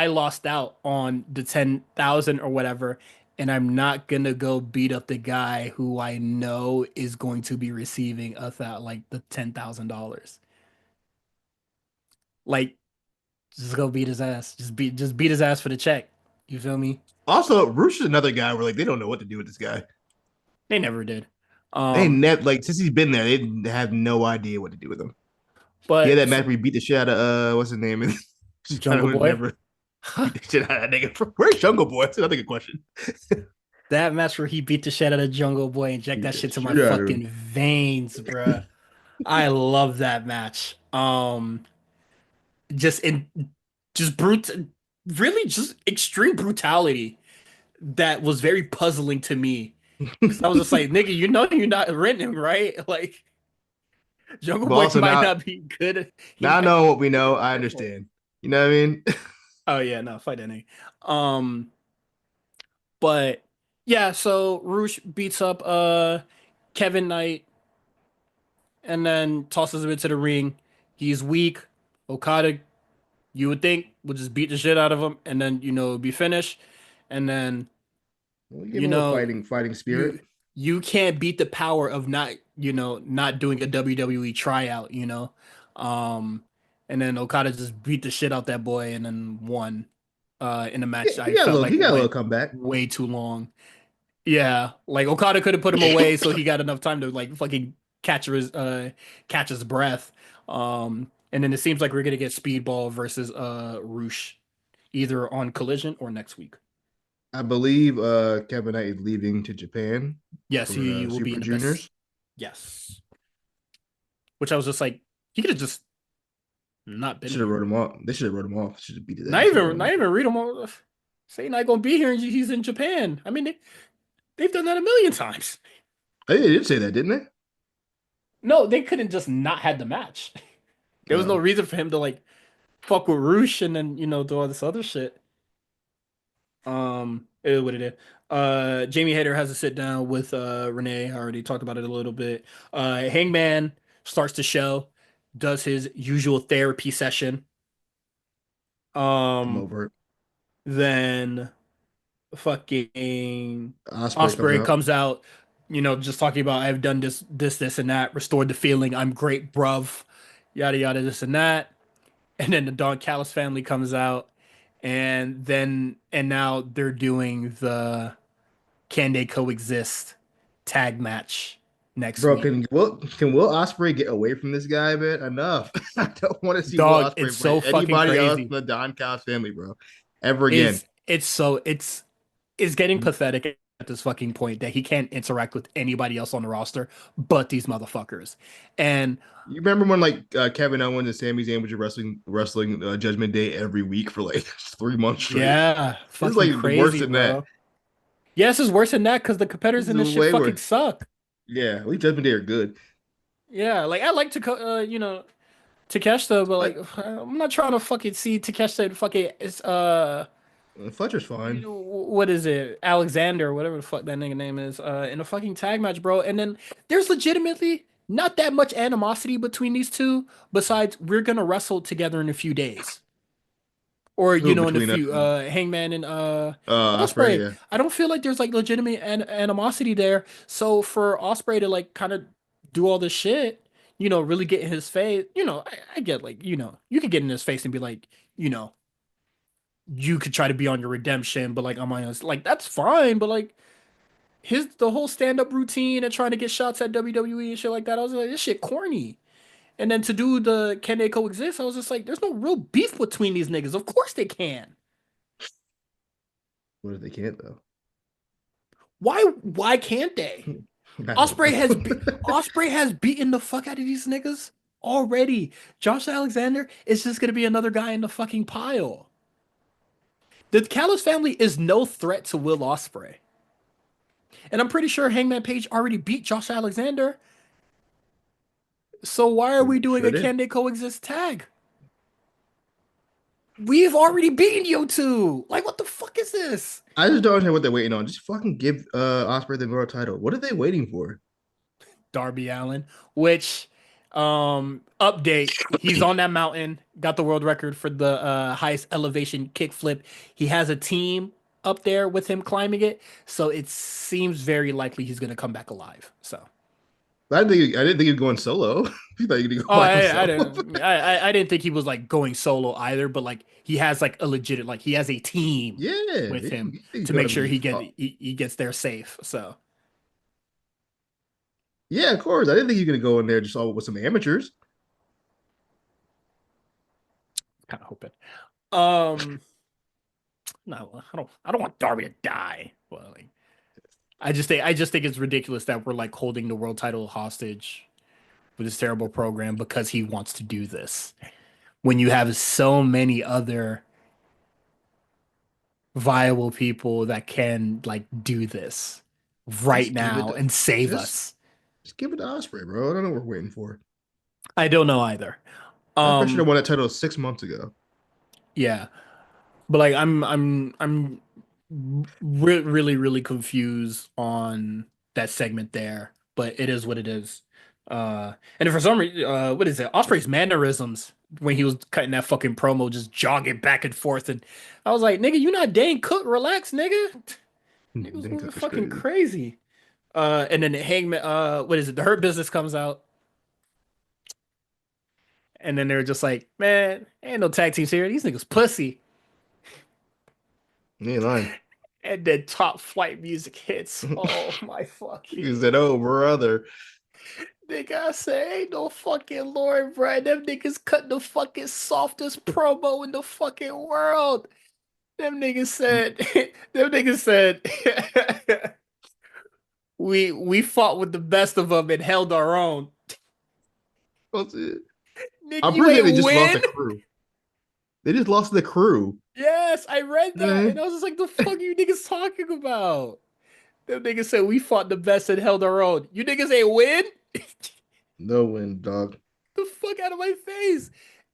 lost out on the 10,000 or whatever, and I'm not gonna go beat up the guy who I know is going to be receiving like the $10,000. Like, just go beat his ass. Just beat his ass for the check. You feel me? Also, Roosh is another guy where like they don't know what to do with this guy. They never did. They Um, never like since he's been there, they have no idea what to do with him. He had but that match where he beat the shit out of what's his name, and just kind Jungle of Boy, never beat the shit out of that nigga. Where's Jungle Boy? That's another good question. that match where he beat the shit out of Jungle Boy, inject Beat that the shit to my shit out of him. fucking veins, bruh. I love that match. Just in just really just extreme brutality that was very puzzling to me. Cause I was just like, nigga, you know you're not renting, right? Like Jungle But Boy also might now, not be good. He now I might know be what we know. I terrible. understand. You know what I mean? Oh yeah, no, fight that nigga. Um, but yeah, so Roosh beats up Kevin Knight and then tosses him into the ring. He's weak. Okada, you would think, would just beat the shit out of him and then, it'd be finished. And then, We give you him a little know, fighting you spirit. you can't beat the power of not, not doing a WWE tryout, Um, and then Okada just beat the shit out that boy and then won in a Yeah, match I felt like he got a little went comeback. way too long. Yeah, like Okada could have put him away so he got enough time to like fucking catch his breath. And then it seems like we're gonna get Speedball versus Roosh either on Collision or next week. I believe Kevin Knight is leaving to Japan Yes, for he will be Super in the best. Juniors. Yes, which I was just like, he could have just not been Should have wrote here. him off. They should have wrote him off. Should have beat his ass and won. Not even read him. Say not gonna be here and he's in Japan. I mean, they've done that a million times. Oh, yeah, they did say that, didn't No, they couldn't just not had the match. they? There was no reason for him to like fuck with Roosh and then do all this other shit. It is what it is. Jamie Hayter has to sit down with Renee. I already talked about it a little bit. Hangman starts the show, does his usual therapy session. I'm Um, over it. then fucking Osprey comes Osprey out. comes out, just talking about I've done this, and that, restored the feeling, I'm great, bruv, yada yada, this and that. And then the Don Callis family comes out, and now they're doing the Can They Coexist tag match next Bro, week. Can Will Osprey get away from this guy, man? Enough. I don't want to see Will Dog, Osprey it's so fight fucking anybody else crazy. in the Don Callis family, bro. Ever again. It's getting pathetic at this fucking point that he can't interact with anybody else on the roster but these motherfuckers. And You remember when like Kevin Owens and Sami Zayn was wrestling Judgment Day every week for like 3 months straight? yeah, This is fucking like worse crazy, than that. bro. Yes, it's worse than that because the This competitors in is this shit way fucking worse. suck. Yeah, at least Judgment Day are good. Yeah, like I like to, Takeshita, but like But I'm not trying to fucking see Takeshita fucking it's Fletcher's fine. what is it, Alexander, whatever the fuck that nigga name is, in a fucking tag match, bro. And then there's legitimately not that much animosity between these two, besides we're gonna wrestle together in a few days. Or, Who in a between few Hangman and Osprey? Osprey. Yeah, I don't feel like there's like legitimate animosity there. So for Osprey to like kind of do all this shit, really get in his face, I get like, you could get in his face and be like, you know. you could try to be on your redemption, but like I'm honest, like that's fine, but like his the whole stand-up routine and trying to get shots at WWE and shit like that, I was like, this shit corny. And then to do the can they coexist, I was just like, there's no real beef between these niggas. Of course they can. What if they can't though? Why can't they? I don't Osprey know. has Osprey has beaten the fuck out of these niggas already. Josh Alexander is just gonna be another guy in the fucking pile. The Callis family is no threat to Will Osprey. And I'm pretty sure Hangman Page already beat Josh Alexander. So why are we doing a Should it? can they coexist tag? We've already beaten you two. Like, what the fuck is this? I just don't understand what they're waiting on. Just fucking give Osprey the world title. What are they waiting for? Darby Allin, which update, he's on that mountain, got the world record for the highest elevation kickflip. He has a team up there with him climbing it, so it seems very likely he's gonna come back alive. So I didn't think he was going solo. I thought he was going to go oh, by I himself. didn't I didn't think he was like going solo either, but like he has like a legit like he has a team Yeah, with him he's to going make to sure be. he gets there safe. So Yeah, of course. I didn't think he was going to go in there just all with some amateurs. kind of hoping. Um, no, I don't want Darby to die. Well, like, I just think it's ridiculous that we're like holding the world title hostage with this terrible program because he wants to do this. When you have so many other viable people that can like do this right Just give it. now and save Just us. just give it to Osprey, bro. I don't know what we're waiting for. I don't know either. Osprey should have Um, won that title 6 months ago. yeah, but like I'm really confused on that segment there, but it is what it is. And then for some reason, what is it? Osprey's mannerisms when he was cutting that fucking promo, just jogging back and forth, and I was like, nigga, you not Dane Cook? Relax, nigga. Nigga was Dan moving Cook is fucking crazy. crazy. And then the Hangman, what is it? The Hurt Business comes out, and then they're just like, man, ain't no tag teams here. These niggas pussy. He ain't lying. And then top flight music hits. Oh my He fucking said, "Oh, brother." nigga, I say ain't no fucking Lord, bro. Them niggas cut the fucking softest promo in the fucking world. Them niggas said, them niggas said, we fought with the best of them and held our own. That's it. Nigga, I'm you pretty sure they ain't just lost win. the crew. They just lost the crew. Yes, I read that, Okay. and I was just like, the fuck you niggas talking about? Them niggas said we fought the best and held our own. You niggas ain't win. No win, dog. The fuck out of my face.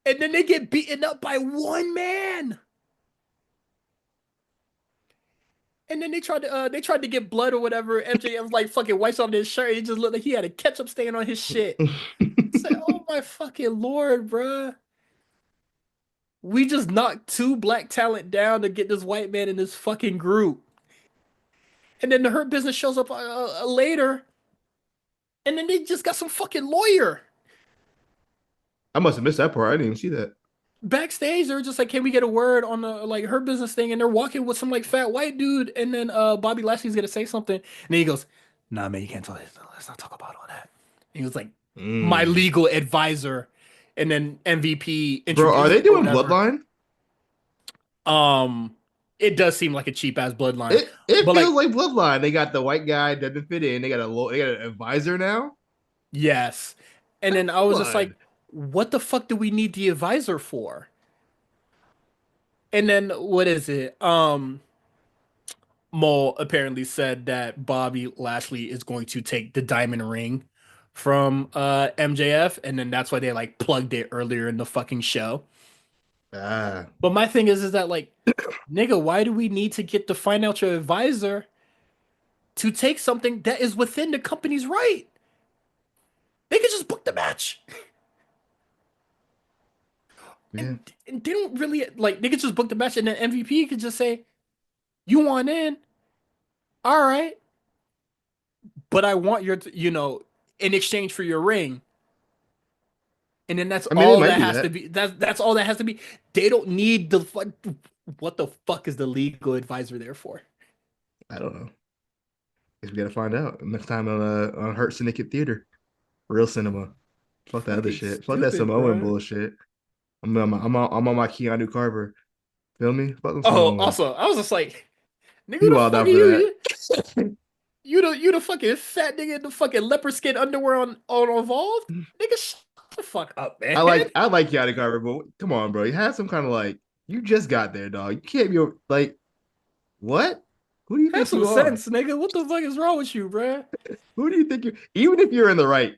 And then they get beaten up by one man. And then they tried to get blood or whatever. MJF like fucking wipes off his shirt. It just looked like he had a ketchup stain on his shit. It's like, oh my fucking lord, bruh. We just knocked two black talent down to get this white man in this fucking group. And then the Hurt Business shows up later. And then they just got some fucking lawyer. I must have missed that part. I didn't even see that. Backstage, they're just like, "Can we get a word on the like her business thing?" And they're walking with some like fat white dude, and then Bobby Lashley's gonna say something, and then he goes, "Nah, man, you can't talk. Let's not talk about all that." And he was like, "My Mm. legal advisor," and then MVP Bro, are introduced they him or doing whatever. Bloodline? Um, it does seem like a cheap ass bloodline, It but feels like, like Bloodline. They got the white guy that doesn't fit in. They got an advisor now. yes. And That's then I was just Bloodline. like, "What the fuck do we need the advisor for?" And then what is it? Mole apparently said that Bobby Lashley is going to take the diamond ring from MJF, and then that's why they like plugged it earlier in the fucking show. Ah, But my thing is that like, nigga, why do we need to get the financial advisor to take something that is within the company's right? They could just book the match, yeah. and they don't really like. They could just book the match, and then MVP could just say, "You want in? All right, but I want your, in exchange for your ring." And then that's I mean, they all might that do has to that. be. That's all that has to be. They don't need the What the fuck is the legal advisor there for? I don't know. Guess we gotta find out next time on Hurt Syndicate Theater, real cinema. Fuck that other Fucking shit. Fuck that stupid, Samoan bro. bullshit. I'm on my Keanu Carver. Feel me? Fuck them Oh, Samoans. also, I was just like, nigga, He who the wild fuck are out for you? that. You the fucking fat nigga in the fucking leopard skin underwear on Evolved? Nigga, shut the fuck up, man. I like Keanu Carver, but come on, bro. You have some kind of like you just got there, dog. You can't be like what? Who do you Have think some you are? sense, nigga. What the fuck is wrong with you, bruh? Who do you think you? Even if you're in the right, you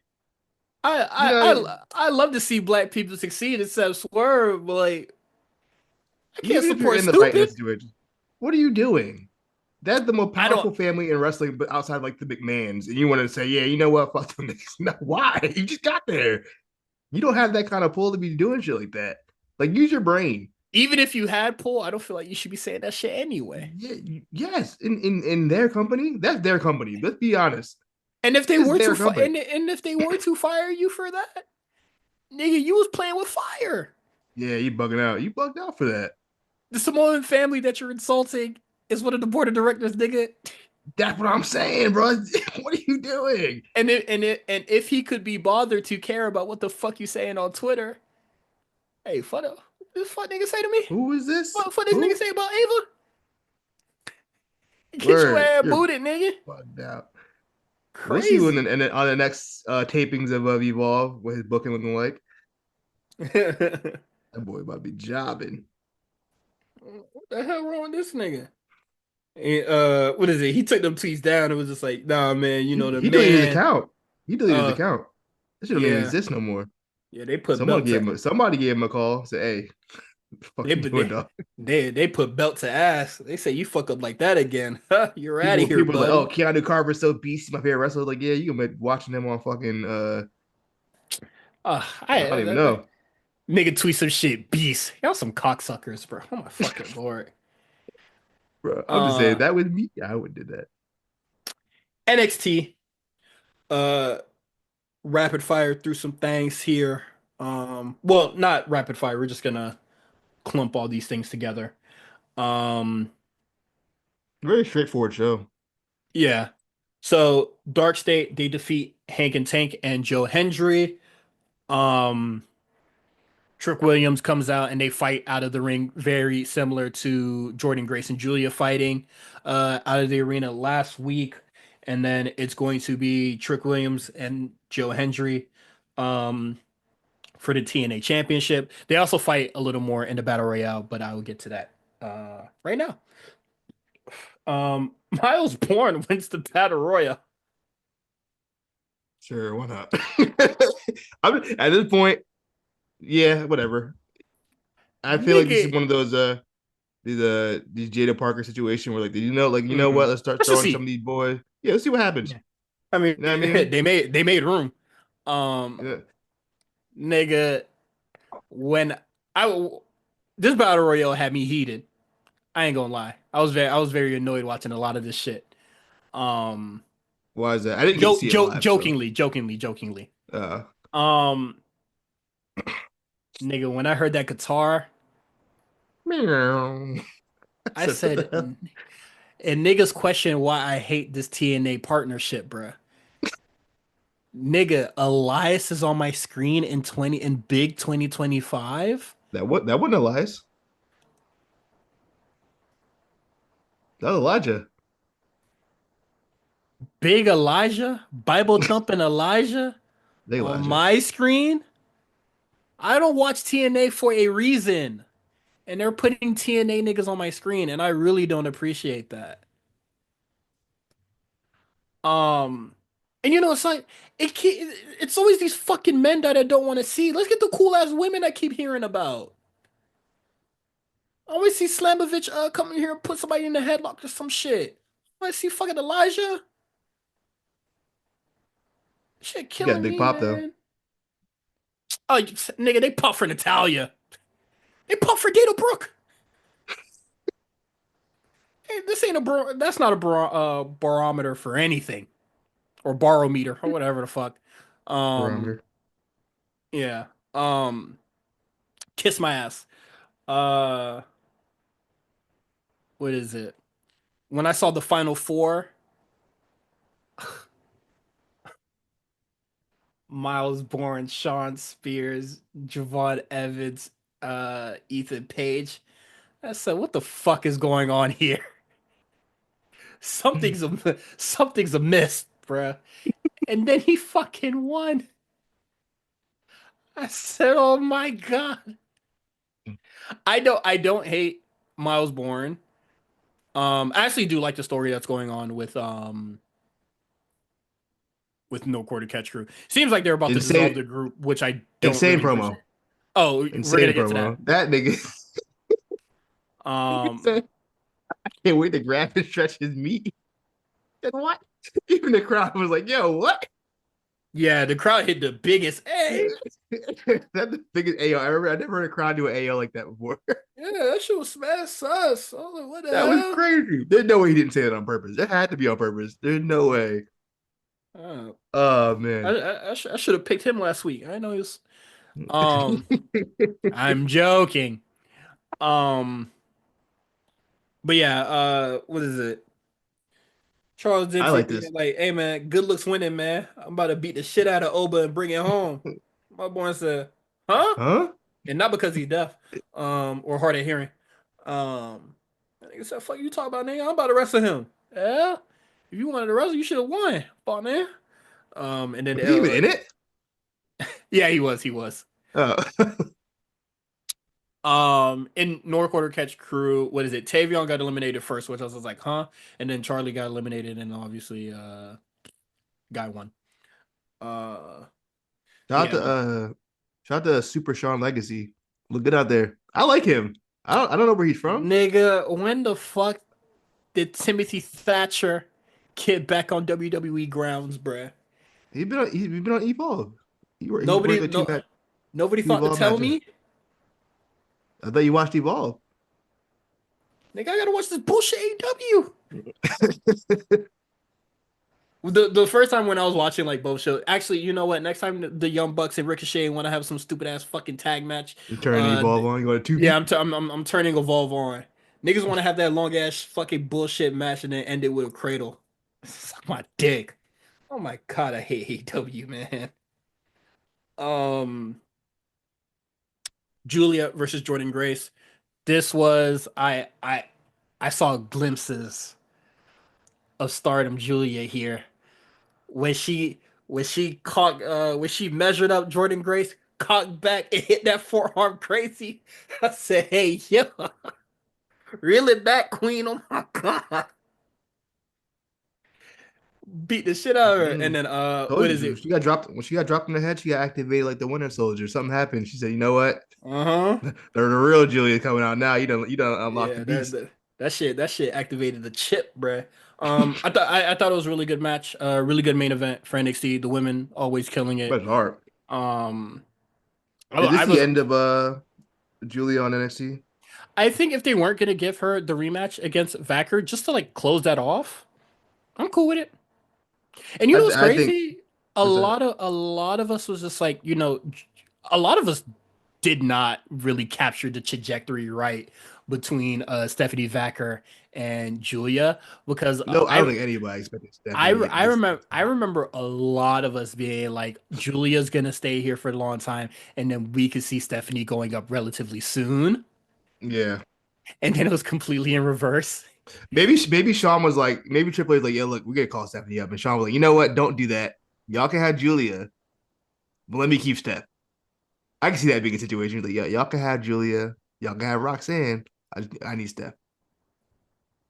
I I know, I love to see black people succeed except Swerve, but like I can't even if you're support in the right in stupid. that situation, what are you doing? That's the most I don't powerful family in wrestling, but outside like the McMahons, and you want to say, yeah, you know what? Fuck them niggas. No, why? You just got there. You don't have that kind of pull to be doing shit like that. Like, use your brain. even if you had pull, I don't feel like you should be saying that shit anyway. Yeah, yes, in their company, that's their company. Let's be honest. And if they It's were to their company. and if they were to fire you for that, nigga, you was playing with fire. Yeah, you bugging out. You bugged out for that. The Samoan family that you're insulting is one of the board of directors, nigga. That's what I'm saying, bro. What are you doing? And if he could be bothered to care about what the fuck you saying on Twitter, hey, fuck up. This fuck nigga say to me? Who is this? What this nigga Who? say about Ava? Get your Word, ass you're booted, nigga. bugged out. We'll see when Crazy. on the next tapings of Evolve what his booking looking like. What That boy about to be jobbing. the hell wrong with this nigga? And, what is it? He took them tweets down. It was just like, nah, man, you know the He deleted his man. account. He deleted his Uh, account. That shit don't even yeah, exist no more. yeah. They put belt to Somebody gave him a call. Say, hey, what the fuck they you but doing, dog? they put belt to ass. They say you fuck up like that again. You're out of here, People were like, oh, buddy. Keanu Carver's so beastie, my favorite wrestler. Like, yeah, you can be watching him on fucking I don't even That know. nigga tweet some shit. Beast. Y'all some cocksuckers, bro. Oh my fucking lord. Bro, I'm just saying Uh, that with me, I would do that. NXT. Uh, rapid fire through some things here. Well, not rapid fire. We're just gonna clump all these things together. Um, Very straightforward show. yeah. So Dark State they defeat Hank and Tank and Joe Hendry. Um, Trick Williams comes out and they fight out of the ring, very similar to Jordynne Grace and Giulia fighting out of the arena last week. And then it's going to be Trick Williams and Joe Hendry um, for the TNA Championship. They also fight a little more in the Battle Royale, but I will get to that right now. Miles Bourne wins the Battle Royale. Sure, why not? At this point, yeah, whatever. I feel like this is Nigga, one of those these Jada Parker situation where like you know what, mhm. let's start Let's just throwing some of see. these boys. Yeah, let's see what happens. Yeah. I mean, You know what I mean? they made room. Um, Yeah. nigga, when I this battle royale had me heated. I ain't gonna lie. I was very annoyed watching a lot of this shit. Um, Why is that? I didn't get to see it live, so jokingly. uh Um, nigga, when I heard that guitar, meow. I I said, what the said, hell? and niggas question why I hate this TNA partnership, bruh. Nigga, Elias is on my screen in big 2025. That wasn't Elias. That was Elijah. Big Elijah, Bible thumping Elijah They on Elijah. my screen. I don't watch TNA for a reason. And they're putting TNA niggas on my screen, and I really don't appreciate that. Um, and it's like it's always these fucking men that I don't want to see. Let's get the cool ass women I keep hearing about. I always see Slamovich come in here and put somebody in the headlock or some shit. I see fucking Elijah. Shit You got a killing big me, pop though. man. Oh, nigga, they pop for Natalia. They pop for Dana Brooke. Hey, this ain't that's not a barometer for anything or barometer or whatever the fuck. Um, Barometer. yeah. Kiss my ass. Uh, what is it? When I saw the final four, Miles Bourne, Sean Spears, Javon Evans, Ethan Page. I said, what the fuck is going on here? Something's amiss, bruh. And then he fucking won. I said, oh my God. I don't hate Miles Bourne. I actually do like the story that's going on with No Quarter Catch Crew. Seems like they're about to dissolve Insane, the group, which I don't insane really promo. appreciate. Oh, we're Insane gonna get to that. promo. That nigga, nigga Um, said, I can't wait to grab and stretch his meat. Said what? Even the crowd was like, yo, what? yeah, the crowd hit the biggest A. That's the biggest AO. I never heard a crowd do an AO like that before. Yeah, that shit was smash sus. I was like, what the That was hell? crazy. There's no way he didn't say it on purpose. It had to be on purpose. There's no way. Uh, Oh I man. I, I should have picked him last week. I know he was. Um, I'm joking. Um, but yeah, what is it? Charles I Dempsey like being this. like, "Hey man, good looks winning, man. I'm about to beat the shit out of Oba and bring it home." My boy said, "Huh?" Huh? And not because he's deaf, or hard of hearing. That nigga said, "Fuck you talk about, nigga. I'm about to wrestle him." Yeah, if you wanted to wrestle, you should have won, partner. And then Was he even in it? yeah, he was. Oh. In North Quarter Catch Crew, what is it? Tavion got eliminated first, which I was like, huh? And then Charlie got eliminated, and obviously, Guy won. Uh, Shout but out yeah, to shout out to Super Sean Legacy. Look good out there. I like him. I don't know where he's from. nigga, when the fuck did Timothy Thatcher get back on WWE grounds, bruh? He's been on Evolve. He Nobody, worked like no, nobody two thought to Evolve tell matches. me. I thought you watched Evolve. Nigga, I gotta watch this bullshit AEW. The first time when I was watching like both shows, actually, you know what? Next time the Young Bucks and Ricochet want to have some stupid ass fucking tag match, You turn uh, Evolve on, you go to yeah, 2B. I'm turning Evolve on. Niggas want to have that long ass fucking bullshit match and then end it with a cradle. Suck my dick. Oh my god, I hate AEW, man. Um, Giulia versus Jordynne Grace. This was I saw glimpses of Stardom Giulia here when when she measured up Jordynne Grace, cocked back and hit that forearm crazy. I said, "Hey, yo, reel it back, Queen! Oh my god!" Beat the shit out of her, and Mm. then what Told is you it? she got dropped when she got dropped in the head. She got activated like the Winter Soldier. Something happened. She said, "You know what? Uh huh. The real Julia coming out now. You don't unlock the Yeah, beast." that shit activated the chip, bruh. I thought it was a really good match, really good main event for NXT. The women always killing it. But it's hard. Um, Is this I the was end of Julia on NXT? I think if they weren't gonna give her the rematch against Vacker just to like close that off, I'm cool with it. And you know what's I think crazy? what's that? A lot of us was just like, a lot of us did not really capture the trajectory right between Stephanie Vacker and Julia because No, I don't think anybody expected Stephanie to get this I far. remember a lot of us being like Julia's gonna stay here for a long time and then we could see Stephanie going up relatively soon Yeah, and then it was completely in reverse. maybe Sean was like, maybe Triple H was like, yeah, look, we gotta call Stephanie up, and Sean was like, you know what? Don't do that. Y'all can have Julia, but let me keep Steph. I can see that being a situation. Like, yeah, y'all can have Julia, y'all can have Roxanne. I need Steph.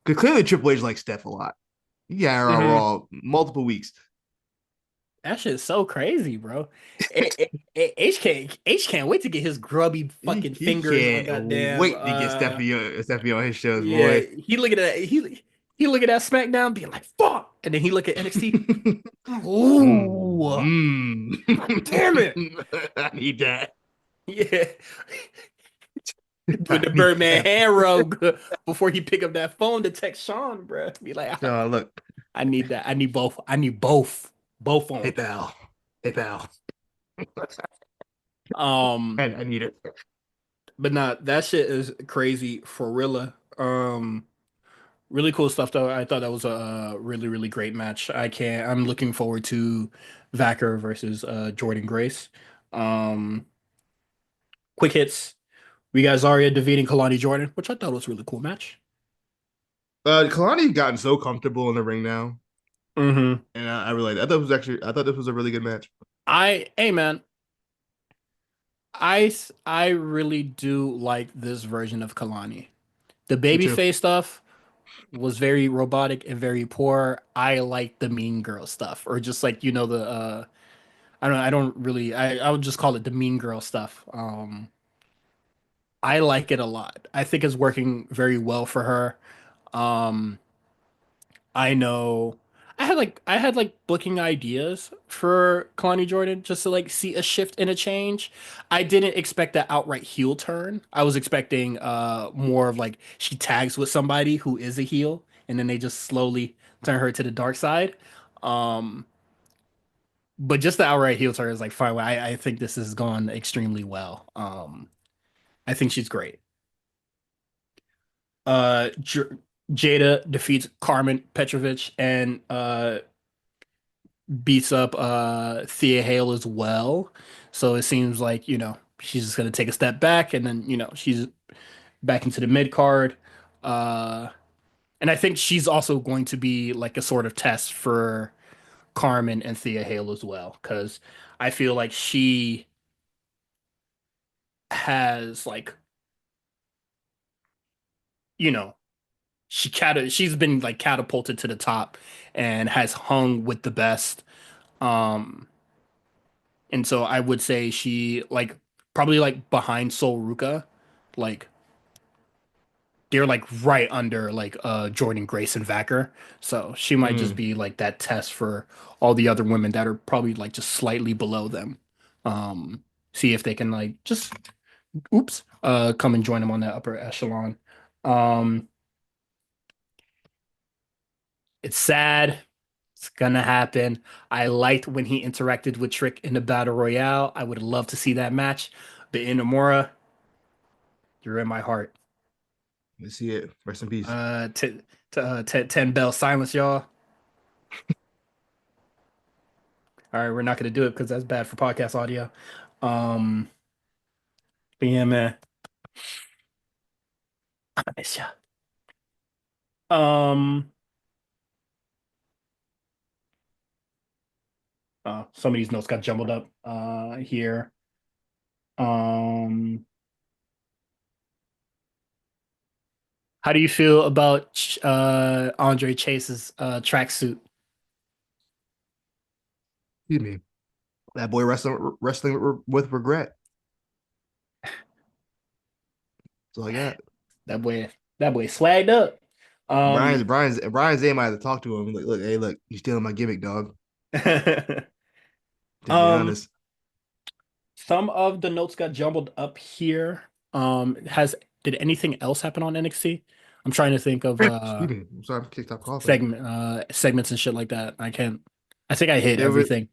Because clearly Triple H likes Steph a lot. Yeah, her on Hmm. Raw multiple weeks. That shit's so crazy, bro. H can't wait to get his grubby He fucking he fingers on can't goddamn wait to get Stephanie on his shows, yeah, boy. he look at that he look at that SmackDown being like fuck and then he look at NXT. Ooh, mm. damn it. I need that. Yeah. With I the need Birdman that. hand rub before he pick up that phone to text Sean, bro. Be like, So look, I need that. I need both. I need both. Both hey on. pal, hey pal, Um, and I need it. but nah, that shit is crazy for real. Really cool stuff though. I thought that was a really, really great match. I'm looking forward to Vacker versus Jordynne Grace. Um, quick hits. We got Zarya defeating Kalani Jordan, which I thought was a really cool match. Kalani's gotten so comfortable in the ring now, hmm and I really I thought it was actually I thought this was a really good match. Hey man, I really do like this version of Kalani. The Me too. babyface stuff was very robotic and very poor. I like the mean girl stuff, or just like the I don't really I would just call it the mean girl stuff. I like it a lot. I think it's working very well for her. Um, I know I had like booking ideas for Kalani Jordan just to like see a shift and a change. I didn't expect that outright heel turn. I was expecting more of like she tags with somebody who is a heel and then they just slowly turn her to the dark side. Um, but just the outright heel turn is like fine. I think this has gone extremely well. I think she's great. J Jada defeats Carmen Petrovich and beats up Thea Hale as well. So it seems like, she's just gonna take a step back and then, she's back into the mid card. Uh and I think she's also going to be like a sort of test for Carmen and Thea Hale as well, because I feel like she has like, you know, she's been like catapulted to the top and has hung with the best. Um And so I would say she like probably like behind Sol Ruka, like they're like right under like Jordynne Grace and Vacker. So she might just Mm. be like that test for all the other women that are probably like just slightly below them. See if they can like just come and join them on that upper echelon. Um it's sad. It's gonna happen. I liked when he interacted with Trick in the Battle Royale. I would love to see that match. But Inamura, you're in my heart. Let's see it. Rest in peace. 10 bell silence, y'all. All right, we're not gonna do it because that's bad for podcast audio. Um, but yeah, man, I miss ya. Um, some of these notes got jumbled up. Here. Um, how do you feel about Andre Chase's tracksuit? Excuse me. That boy wrestling with regret. That's all I got. That boy, that boy swagged up. Um, Brian's Zay might have to talk to him. Like, look, hey, look, you stealing my gimmick, dog. To be um, honest. some of the notes got jumbled up here. Has did anything else happen on NXT? I'm trying to think of Excuse me. I'm sorry, I kicked off coughing. segments and shit like that. I can't. I think I hit There were everything.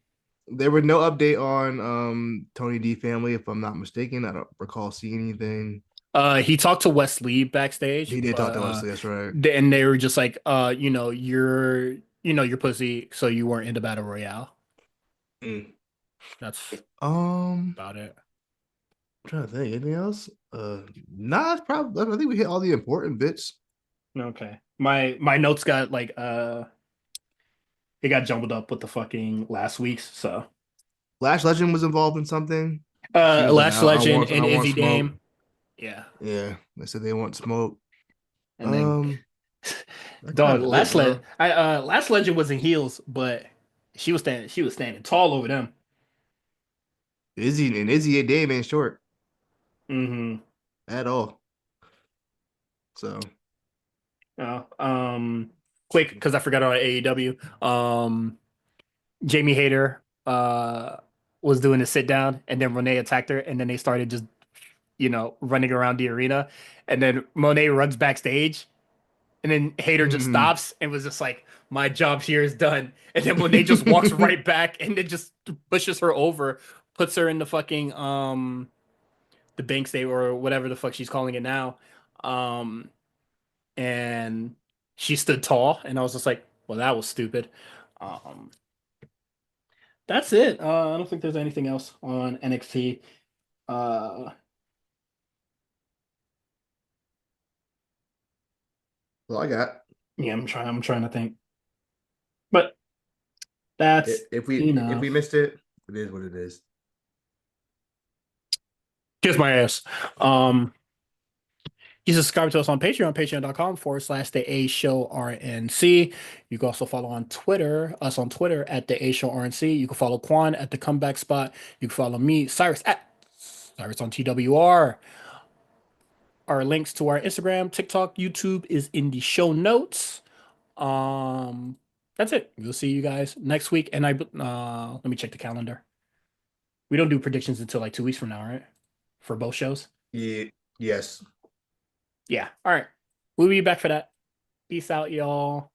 there were no update on Tony D family, if I'm not mistaken. I don't recall seeing anything. He talked to Wes Lee backstage, He did but talk to Wesley, that's right. and they were just like, you're pussy, so you weren't in the battle royale. Mm. That's Um, about it. I'm trying to think. Anything else? Nah, it's probably I think we hit all the important bits. Okay. My notes got like it got jumbled up with the fucking last week's. So Lash Legend was involved in something. She was like, Lash Legend I and want Izzy smoke. Dame. Yeah. Yeah, they said they want smoke. And then Um, that's dog, kind of it, bro. Last Legend was in heels, but she was standing tall over them. Izzy and Dame ain't short hmm at all. So Uh, um, quick, because I forgot on AEW. Jamie Hayter was doing a sit down, and then Renee attacked her, and then they started just running around the arena, and then Monet runs backstage, and then Hayter just mhm. stops and was just like, "My job here is done," and then Monet just walks right back and then just pushes her over, puts her in the fucking the bank state or whatever the fuck she's calling it now, um and. she stood tall, and I was just like, well, that was stupid. Um, that's it. I don't think there's anything else on NXT. Uh, Well, I got yeah, I'm trying to think, but that's if we enough. missed it, it is what it is. Kiss my ass. Um, you can subscribe to us on Patreon, patreon.com/, the A Show RNC. You can also follow us on Twitter at the A Show RNC. You can follow Quan at the Comeback Spot. You can follow me, Cyrus at Cyrus on TWR. Our links to our Instagram, TikTok, YouTube is in the show notes. Um, that's it. We'll see you guys next week. And let me check the calendar. We don't do predictions until like 2 weeks from now, right? For both shows. Yeah, yes. Yeah. All right. We'll be back for that. Peace out, y'all.